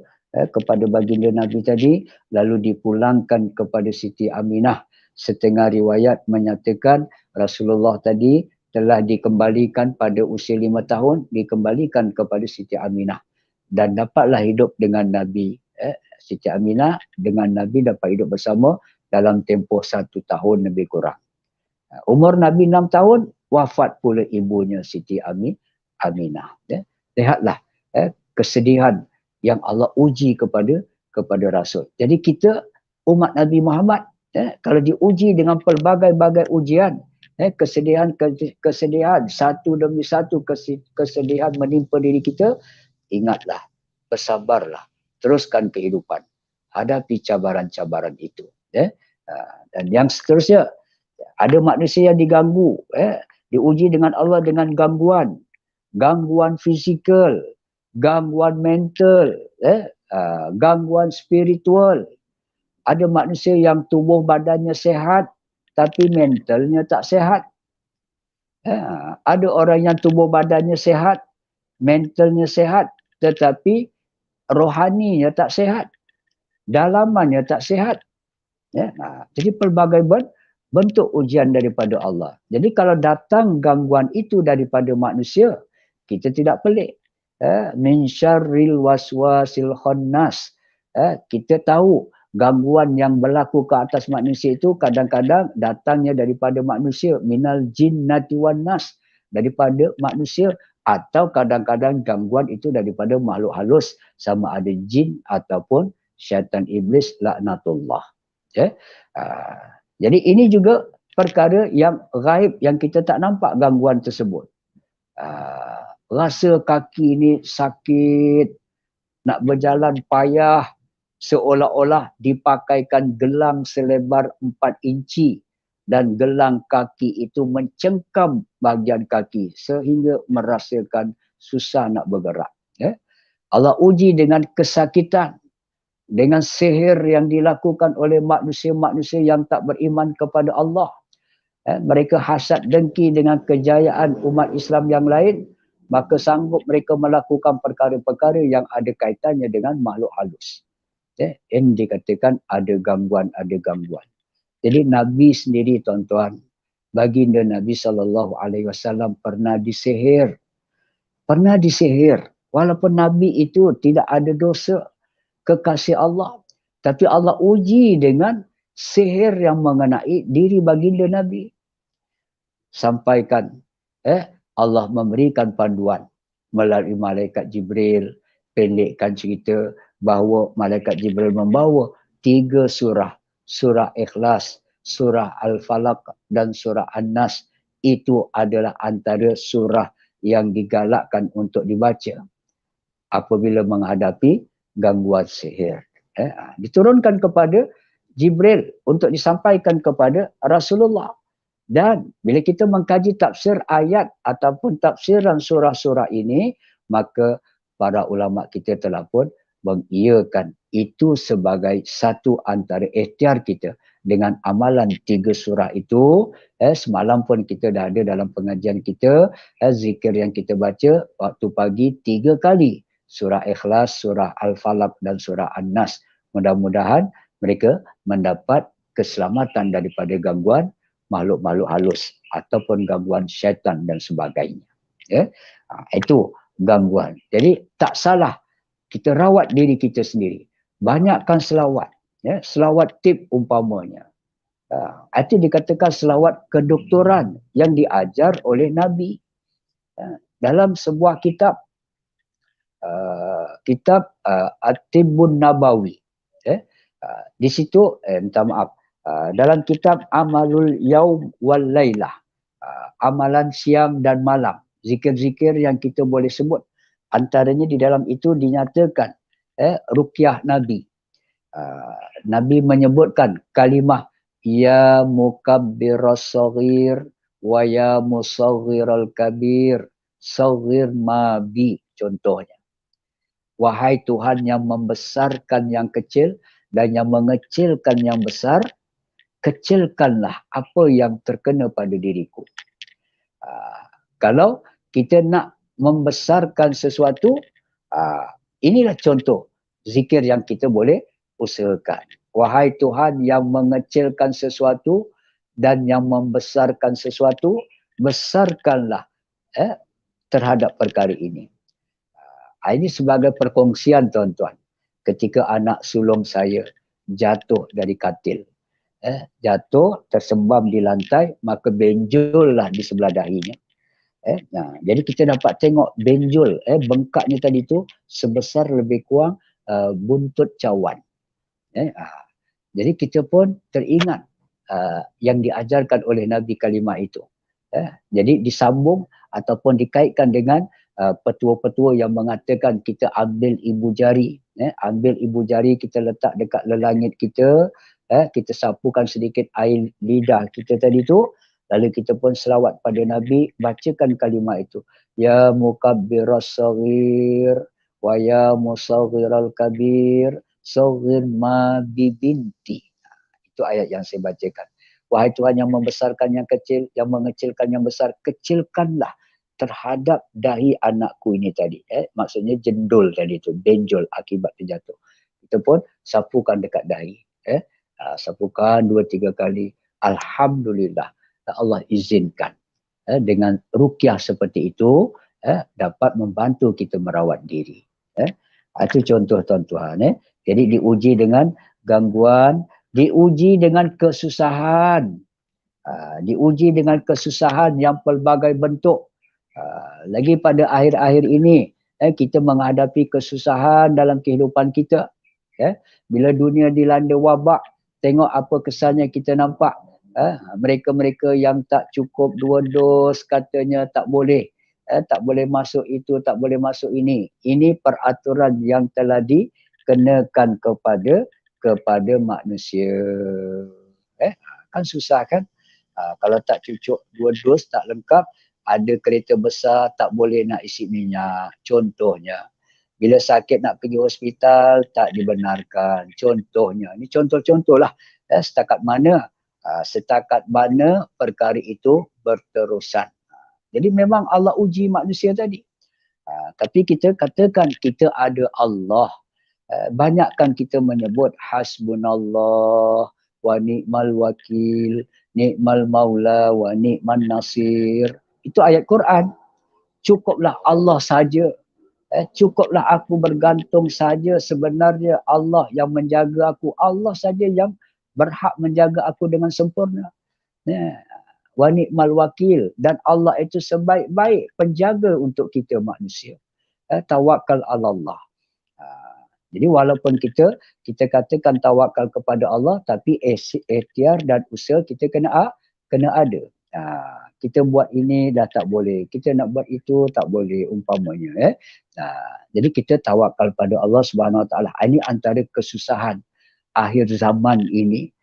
kepada baginda Nabi tadi, lalu dipulangkan kepada Siti Aminah. Setengah riwayat menyatakan Rasulullah tadi telah dikembalikan pada usia 5 tahun, dikembalikan kepada Siti Aminah. Dan dapatlah hidup dengan Nabi. Siti Aminah dengan Nabi dapat hidup bersama dalam tempoh 1 tahun lebih kurang. Umur Nabi 6 tahun, wafat pula ibunya Siti Aminah. Lihatlah kesedihan yang Allah uji kepada Rasul. Jadi kita umat Nabi Muhammad kalau diuji dengan pelbagai-bagai ujian, kesedihan satu demi satu kesedihan menimpa diri kita, ingatlah, bersabarlah, teruskan kehidupan, hadapi cabaran-cabaran itu. Dan yang seterusnya, ada manusia yang diganggu, diuji dengan Allah dengan gangguan fizikal, gangguan mental, gangguan spiritual. Ada manusia yang tubuh badannya sehat tapi mentalnya tak sehat. Ada orang yang tubuh badannya sehat, mentalnya sehat, tetapi rohaninya tak sehat, dalamannya tak sehat. Jadi pelbagai bentuk ujian daripada Allah. Jadi kalau datang gangguan itu daripada manusia, kita tidak pelik. Min syarril waswasil khannas. Kita tahu gangguan yang berlaku ke atas manusia itu kadang-kadang datangnya daripada manusia, minal jinnati wan nas, daripada manusia, atau kadang-kadang gangguan itu daripada makhluk halus, sama ada jin ataupun syaitan iblis laknatullah. Jadi ini juga perkara yang gaib yang kita tak nampak gangguan tersebut. Rasa kaki ni sakit, nak berjalan payah, seolah-olah dipakaikan gelang selebar 4 inci dan gelang kaki itu mencengkam bahagian kaki sehingga merasakan susah nak bergerak. Allah uji dengan kesakitan, dengan sihir yang dilakukan oleh manusia-manusia yang tak beriman kepada Allah. Mereka hasad dengki dengan kejayaan umat Islam yang lain, maka sanggup mereka melakukan perkara-perkara yang ada kaitannya dengan makhluk halus. Yang dikatakan ada gangguan. Jadi Nabi sendiri, tuan-tuan, baginda Nabi SAW pernah disihir. Walaupun Nabi itu tidak ada dosa, kekasih Allah, tapi Allah uji dengan sihir yang mengenai diri baginda Nabi. Sampaikan, Allah memberikan panduan melalui malaikat Jibril, pendekkan cerita bahawa malaikat Jibril membawa 3 surah. Surah Ikhlas, surah Al-Falaq dan surah An-Nas. Itu adalah antara surah yang digalakkan untuk dibaca apabila menghadapi gangguan sihir. Diturunkan kepada Jibril untuk disampaikan kepada Rasulullah. Dan bila kita mengkaji tafsir ayat ataupun tafsiran surah-surah ini, maka para ulama kita telah pun mengiyakan itu sebagai satu antara ikhtiar kita dengan amalan 3 surah itu. Semalam pun kita dah ada dalam pengajian kita, zikir yang kita baca waktu pagi 3 kali. Surah Ikhlas, surah Al-Falaq dan surah An-Nas. Mudah-mudahan mereka mendapat keselamatan daripada gangguan makhluk-makhluk halus ataupun gangguan syaitan dan sebagainya. Itu gangguan. Jadi tak salah kita rawat diri kita sendiri. Banyakkan selawat. Selawat tip umpamanya. Itu dikatakan selawat kedoktoran yang diajar oleh Nabi. Dalam sebuah kitab, At-Tibbun Nabawi. Di situ, minta maaf, dalam kitab Amalul Yaum wal Lailah, amalan siang dan malam, zikir-zikir yang kita boleh sebut, antaranya di dalam itu dinyatakan ruqyah Nabi. Nabi menyebutkan kalimah ya mukabbiras saghir wa ya musaghiral kabir saghir ma bi, contohnya. Wahai Tuhan yang membesarkan yang kecil dan yang mengecilkan yang besar, kecilkanlah apa yang terkena pada diriku. Kalau kita nak membesarkan sesuatu, inilah contoh zikir yang kita boleh usahakan. Wahai Tuhan yang mengecilkan sesuatu dan yang membesarkan sesuatu, besarkanlah terhadap perkara ini. Ini sebagai perkongsian, tuan-tuan. Ketika anak sulung saya jatuh dari katil, jatuh tersembam di lantai, maka benjollah di sebelah dahinya. Jadi kita dapat tengok benjol, bengkaknya tadi tu sebesar lebih kurang buntut cawan. Jadi kita pun teringat yang diajarkan oleh Nabi kalimah itu. Jadi disambung ataupun dikaitkan dengan petua-petua yang mengatakan kita ambil ibu jari. Ambil ibu jari, kita letak dekat lelangit kita, kita sapukan sedikit air lidah kita tadi tu, lalu kita pun selawat pada Nabi, bacakan kalimah itu. Ya mukabbiras saghir wa ya musaghiral kabir saghir ma bibinti. Itu ayat yang saya bacakan. Wahai Tuhan yang membesarkan yang kecil, yang mengecilkan yang besar, kecilkanlah terhadap dahi anakku ini tadi. Maksudnya jendul tadi tu, benjol akibat terjatuh. Kita pun sapukan dekat dahi. Sapukan 2-3 kali. Alhamdulillah. Allah izinkan dengan ruqyah seperti itu dapat membantu kita merawat diri. Itu contoh tuan-tuan. Jadi diuji dengan gangguan, diuji dengan kesusahan, diuji dengan kesusahan yang pelbagai bentuk. Lagi pada akhir-akhir ini kita menghadapi kesusahan dalam kehidupan kita. Bila dunia dilanda wabak, tengok apa kesannya kita nampak. Mereka-mereka yang tak cukup 2 dos katanya tak boleh. Tak boleh masuk itu, tak boleh masuk ini. Ini peraturan yang telah dikenakan kepada manusia. Kan susah kan? Kalau tak cucuk 2 dos, tak lengkap, ada kereta besar tak boleh nak isi minyak. Contohnya. Bila sakit nak pergi hospital, tak dibenarkan. Contohnya. Ini contoh-contoh lah. Setakat mana perkara itu berterusan. Jadi memang Allah uji manusia tadi. Tapi kita katakan kita ada Allah. Banyakkan kita menyebut hasbunallah wa ni'mal wakil, ni'mal maula wa ni'man nasir. Itu ayat Quran. Cukuplah Allah saja. Cukuplah aku bergantung saja, sebenarnya Allah yang menjaga aku. Allah saja yang berhak menjaga aku dengan sempurna. Wa ni'mal wakil, dan Allah itu sebaik-baik penjaga untuk kita manusia. Tawakal ala Allah. Jadi walaupun kita katakan tawakal kepada Allah, tapi ikhtiar dan usaha kita kena ada. Kita buat ini dah tak boleh, kita nak buat itu tak boleh umpamanya. Jadi kita tawakal pada Allah Subhanahu Wa Taala. Ini antara kesusahan akhir zaman ini.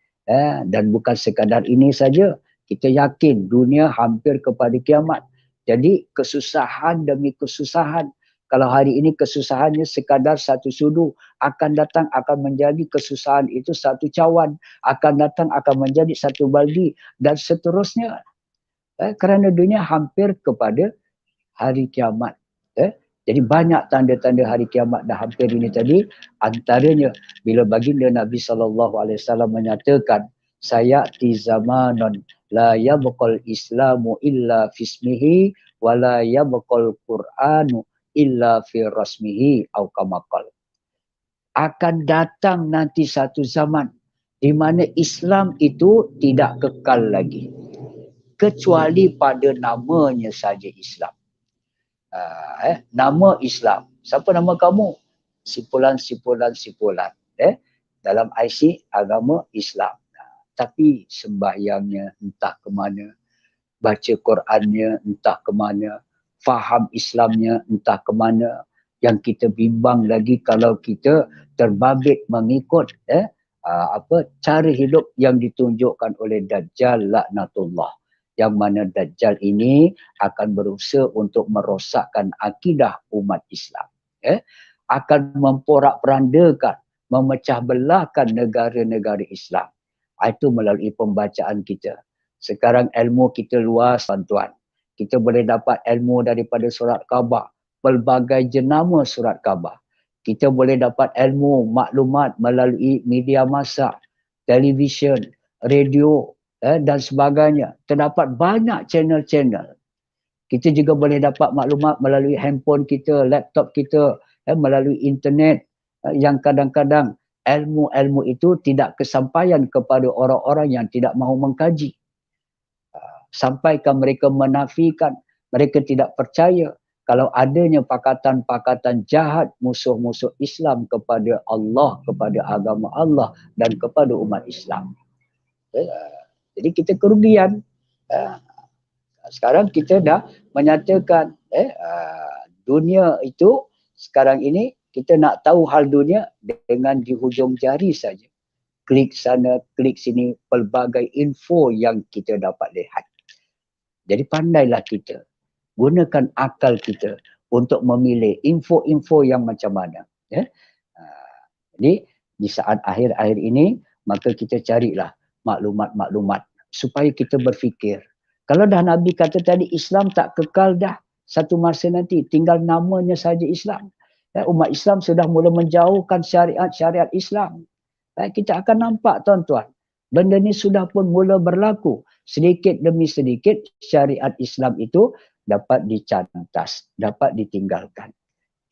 Dan bukan sekadar ini saja, kita yakin dunia hampir kepada kiamat. Jadi kesusahan demi kesusahan. Kalau hari ini kesusahannya sekadar satu sudu, akan datang akan menjadi kesusahan itu satu cawan, akan datang akan menjadi satu baldi, dan seterusnya. Kerana dunia hampir kepada hari kiamat. Jadi banyak tanda-tanda hari kiamat dah hampir ini tadi. Antaranya bila baginda Nabi SAW menyatakan, sayati zamanon la yabqal islamu illa fismihi wa la yabqal qur'anu illa fi rasmihi au kamakal. Akan datang nanti satu zaman di mana Islam itu tidak kekal lagi, kecuali pada namanya saja Islam. Nama Islam. Siapa nama kamu? Simpulan. Dalam IC agama Islam. Tapi sembahyangnya entah ke mana, baca Qurannya entah ke mana, faham Islamnya entah ke mana. Yang kita bimbang lagi kalau kita terbabit mengikut cara hidup yang ditunjukkan oleh Dajjal laknatullah. Yang mana Dajjal ini akan berusaha untuk merosakkan akidah umat Islam. Akan memporak-perandakan, memecah belahkan negara-negara Islam. Itu melalui pembacaan kita. Sekarang ilmu kita luas, tuan-tuan. Kita boleh dapat ilmu daripada surat khabar, pelbagai jenama surat khabar. Kita boleh dapat ilmu, maklumat melalui media massa, televisyen, radio, dan sebagainya. Terdapat banyak channel-channel. Kita juga boleh dapat maklumat melalui handphone kita, laptop kita, melalui internet, yang kadang-kadang ilmu-ilmu itu tidak kesampaian kepada orang-orang yang tidak mahu mengkaji. Sampaikan mereka menafikan, Mereka tidak percaya kalau adanya pakatan-pakatan jahat musuh-musuh Islam kepada Allah, kepada agama Allah dan kepada umat Islam. Jadi kita kerugian. Sekarang kita dah menyatakan dunia itu sekarang ini kita nak tahu hal dunia dengan di hujung jari saja. Klik sana, klik sini, pelbagai info yang kita dapat lihat. Jadi pandailah kita. Gunakan akal kita untuk memilih info-info yang macam mana. Jadi di saat akhir-akhir ini, maka kita carilah maklumat-maklumat supaya kita berfikir. Kalau dah Nabi kata tadi Islam tak kekal dah satu masa nanti, tinggal namanya saja Islam. Umat Islam sudah mula menjauhkan syariat-syariat Islam. Kita akan nampak tuan-tuan, benda ni sudah pun mula berlaku. Sedikit demi sedikit syariat Islam itu dapat dicantas, dapat ditinggalkan.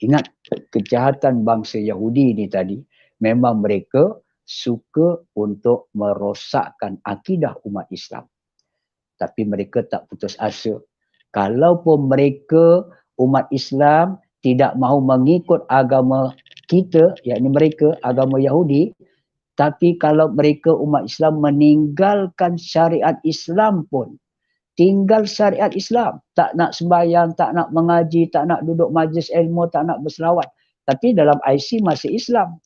Ingat, kejahatan bangsa Yahudi ni tadi, memang mereka suka untuk merosakkan akidah umat Islam. Tapi mereka tak putus asa. Kalaupun mereka, umat Islam, tidak mahu mengikut agama kita, yakni mereka, agama Yahudi, tapi kalau mereka umat Islam meninggalkan syariat Islam pun, tinggal syariat Islam, tak nak sembahyang, tak nak mengaji, tak nak duduk majlis ilmu, tak nak berselawat, tapi dalam IC masih Islam,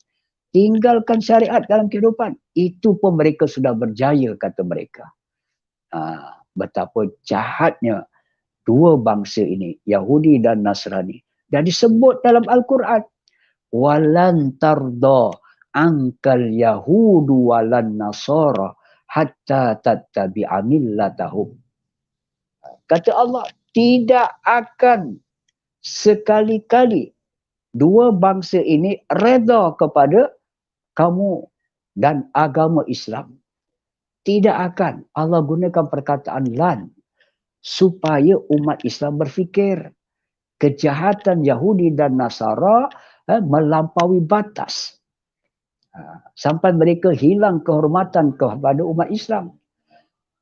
tinggalkan syariat dalam kehidupan, itu pun mereka sudah berjaya, kata mereka. Betapa jahatnya dua bangsa ini, Yahudi dan Nasrani, dan disebut dalam Al-Quran, walan tarda angkal yahudu walan nasara hatta tattabi'a millatahum. Kata Allah, tidak akan sekali-kali dua bangsa ini reda kepada kamu dan agama Islam. Tidak akan. Allah gunakan perkataan lan supaya umat Islam berfikir kejahatan Yahudi dan Nasara melampaui batas. Sampai mereka hilang kehormatan kepada umat Islam.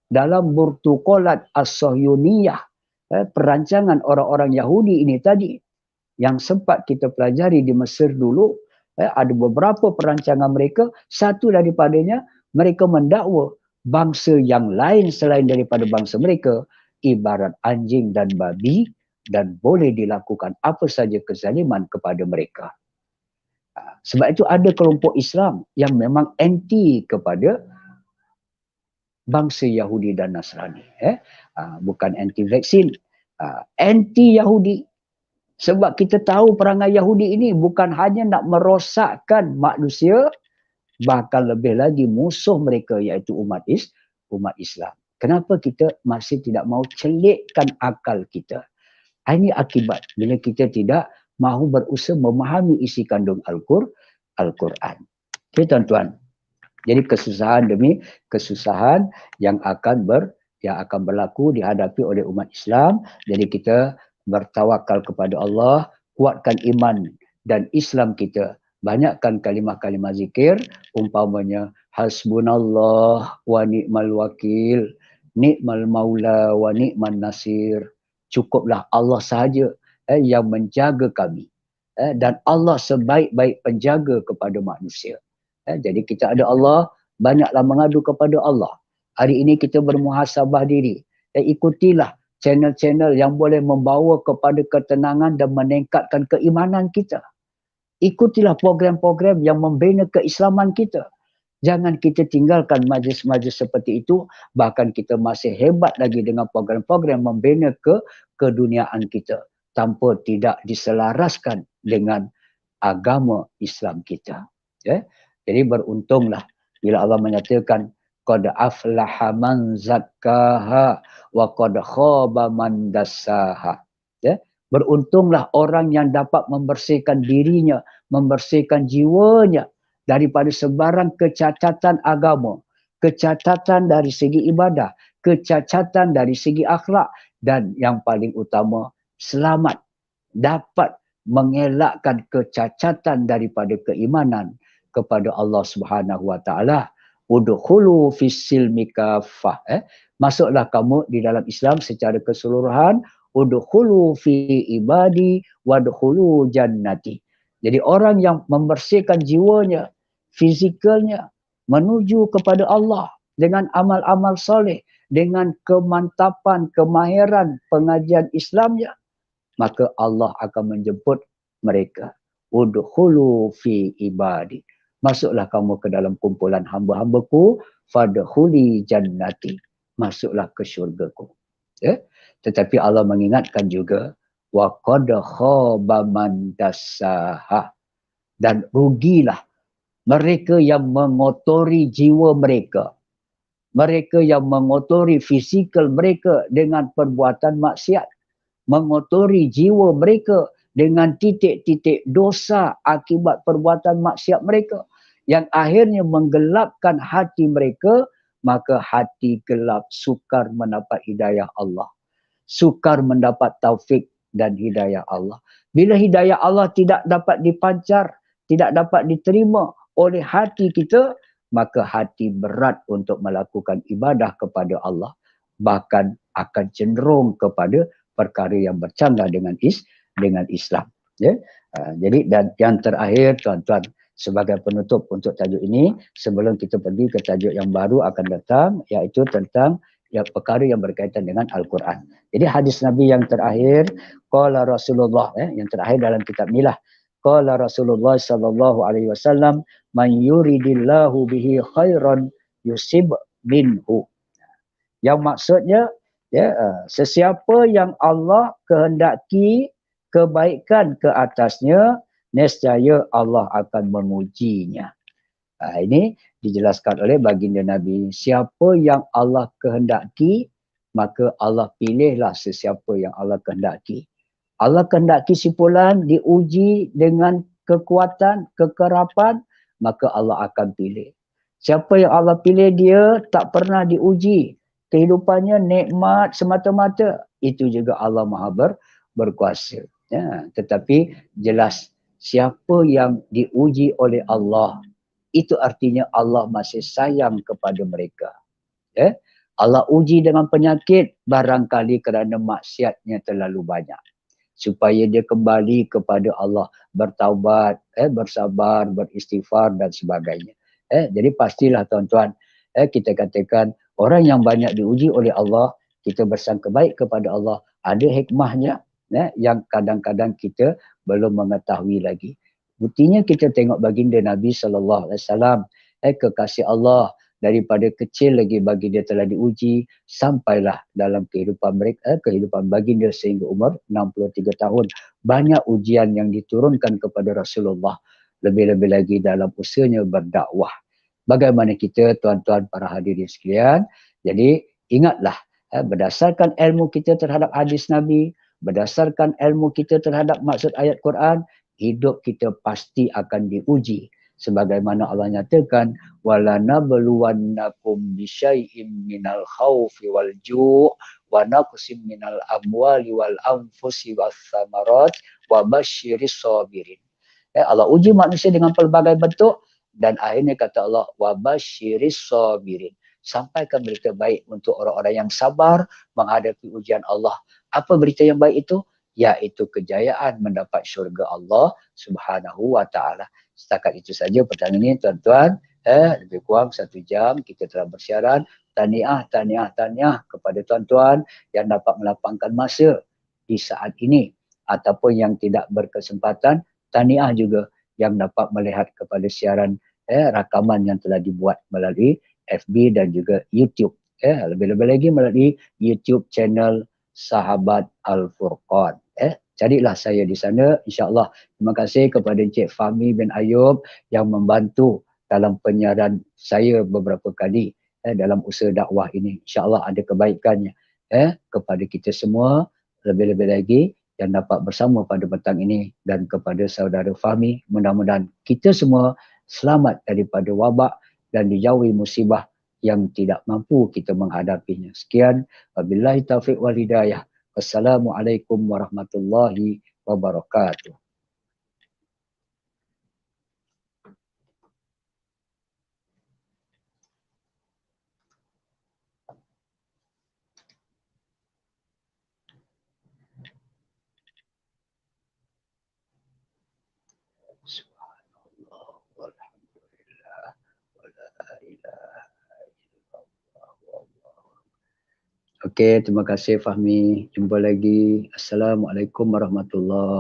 Dalam Burtuqolat As-Sahyuniyah, perancangan orang-orang Yahudi ini tadi, yang sempat kita pelajari di Mesir dulu, ada beberapa perancangan mereka, satu daripadanya, mereka mendakwa bangsa yang lain selain daripada bangsa mereka, ibarat anjing dan babi, dan boleh dilakukan apa saja kezaliman kepada mereka. Sebab itu ada kelompok Islam yang memang anti kepada bangsa Yahudi dan Nasrani. Bukan anti vaksin, anti Yahudi. Sebab kita tahu perangai Yahudi ini bukan hanya nak merosakkan manusia, bahkan lebih lagi musuh mereka iaitu umat Islam. Kenapa kita masih tidak mahu celikkan akal kita? Ini akibat bila kita tidak mahu berusaha memahami isi kandung Al-Quran. Okay, tuan-tuan. Jadi kesusahan demi kesusahan yang akan berlaku dihadapi oleh umat Islam. Jadi kita bertawakal kepada Allah, kuatkan iman dan Islam kita. Banyakkan kalimah-kalimah zikir, umpamanya hasbunallah wa ni'mal wakil, ni'mal maula wa ni'man nasir. Cukuplah Allah sahaja yang menjaga kami. Dan Allah sebaik-baik penjaga kepada manusia. Jadi kita ada Allah, banyaklah mengadu kepada Allah. Hari ini kita bermuhasabah diri. Ikutilah channel-channel yang boleh membawa kepada ketenangan dan meningkatkan keimanan kita. Ikutilah program-program yang membina keislaman kita. Jangan kita tinggalkan majlis-majlis seperti itu. Bahkan kita masih hebat lagi dengan program-program membina keduniaan kita. Tanpa tidak diselaraskan dengan agama Islam kita. Jadi beruntunglah bila Allah menyatakan qad aflaha man zakkaha wa qad khaba man dassaha. Beruntunglah orang yang dapat membersihkan dirinya, membersihkan jiwanya daripada sebarang kecacatan agama, kecacatan dari segi ibadah, kecacatan dari segi akhlak, dan yang paling utama selamat, dapat mengelakkan kecacatan daripada keimanan kepada Allah Subhanahu wa taala. Udkhulu fis silmi kaffah. Masuklah kamu di dalam Islam secara keseluruhan. udkhulu fi ibadi wadkhulu jannati. Jadi orang yang membersihkan jiwanya, fizikalnya menuju kepada Allah dengan amal-amal soleh, dengan kemantapan, kemahiran pengajian Islamnya, maka Allah akan menjemput mereka. Udkhulu fi ibadi. Masuklah kamu ke dalam kumpulan hamba-hambaku, fadkhuli jannati. Masuklah ke syurgaku. Ya? Tetapi Allah mengingatkan juga, wa qad khaba man dassaha. Dan rugilah mereka yang mengotori jiwa mereka. Mereka yang mengotori fizikal mereka dengan perbuatan maksiat. Mengotori jiwa mereka dengan titik-titik dosa akibat perbuatan maksiat mereka. Yang akhirnya menggelapkan hati mereka, maka hati gelap sukar mendapat hidayah Allah. Sukar mendapat taufik dan hidayah Allah. Bila hidayah Allah tidak dapat dipancar, tidak dapat diterima oleh hati kita, maka hati berat untuk melakukan ibadah kepada Allah. Bahkan akan cenderung kepada perkara yang bercanggah dengan Islam. Ya? Jadi dan yang terakhir tuan-tuan, sebagai penutup untuk tajuk ini, sebelum kita pergi ke tajuk yang baru akan datang, iaitu tentang perkara yang berkaitan dengan Al-Quran. Jadi hadis Nabi yang terakhir, qala Rasulullah, yang terakhir dalam kitab ni lah. Qala Rasulullah sallallahu alaihi wasallam, man yuridillahu bihi khairan yusib minhu. Yang maksudnya, sesiapa yang Allah kehendaki kebaikan ke atasnya, nescaya Allah akan mengujinya. Ini dijelaskan oleh baginda Nabi. Siapa yang Allah kehendaki, maka Allah pilihlah sesiapa yang Allah kehendaki. Allah kehendaki si fulan diuji dengan kekuatan, kekerapan, maka Allah akan pilih. Siapa yang Allah pilih dia tak pernah diuji, kehidupannya nikmat semata-mata, itu juga Allah Maha berkuasa. Ya, tetapi jelas siapa yang diuji oleh Allah, itu artinya Allah masih sayang kepada mereka. Allah uji dengan penyakit barangkali kerana maksiatnya terlalu banyak. Supaya dia kembali kepada Allah, bertaubat, bersabar, beristighfar dan sebagainya. Jadi pastilah tuan-tuan, kita katakan orang yang banyak diuji oleh Allah, kita bersangka baik kepada Allah, ada hikmahnya yang kadang-kadang kita belum mengetahui lagi. Buktinya kita tengok baginda Nabi SAW, kekasih Allah, daripada kecil lagi baginda telah diuji, sampailah dalam kehidupan mereka, kehidupan baginda sehingga umur 63 tahun. Banyak ujian yang diturunkan kepada Rasulullah, lebih-lebih lagi dalam usahanya berdakwah. Bagaimana kita tuan-tuan para hadirin sekalian, jadi ingatlah, berdasarkan ilmu kita terhadap hadis Nabi, berdasarkan ilmu kita terhadap maksud ayat Quran, hidup kita pasti akan diuji. Sebagaimana Allah nyatakan, وَلَنَبْلُوَنَّكُمْ بِشَيْءٍ مِّنَ الْخَوْفِ وَالْجُوعِ وَنَقْصٍ مِّنَ الْأَمْوَالِ وَالْأَنْفُسِ وَالثَّمَرَاتِ وَبَشِّرِ الصَّابِرِينَ. Allah uji manusia dengan pelbagai bentuk, dan akhirnya kata Allah, وَبَشِّرِ الصَّابِرِينَ. Sampaikan berita baik untuk orang-orang yang sabar menghadapi ujian Allah. Apa berita yang baik itu? Yaitu kejayaan mendapat syurga Allah Subhanahu wa ta'ala. Setakat itu saja petang ini tuan-tuan. Lebih kurang 1 jam kita telah bersiaran. Tahniah kepada tuan-tuan yang dapat melapangkan masa di saat ini. Ataupun yang tidak berkesempatan, tahniah juga yang dapat melihat kepada siaran rakaman yang telah dibuat melalui FB dan juga YouTube. Lebih-lebih lagi melalui YouTube channel Sahabat Al-Furqan. Carilah saya di sana, insya-Allah. Terima kasih kepada Encik Fahmi bin Ayub yang membantu dalam penyiaran saya beberapa kali dalam usaha dakwah ini. Insya-Allah ada kebaikannya kepada kita semua, lebih-lebih lagi yang dapat bersama pada petang ini, dan kepada saudara Fahmi, mudah-mudahan kita semua selamat daripada wabak dan dijauhi musibah yang tidak mampu kita menghadapinya. Sekian, wabillahi taufiq wal hidayah. Wassalamualaikum warahmatullahi wabarakatuh. Subhanallah walhamdulillah wala ilaha illallah wallahu. Okey, terima kasih Fahmi. Jumpa lagi. Assalamualaikum warahmatullahi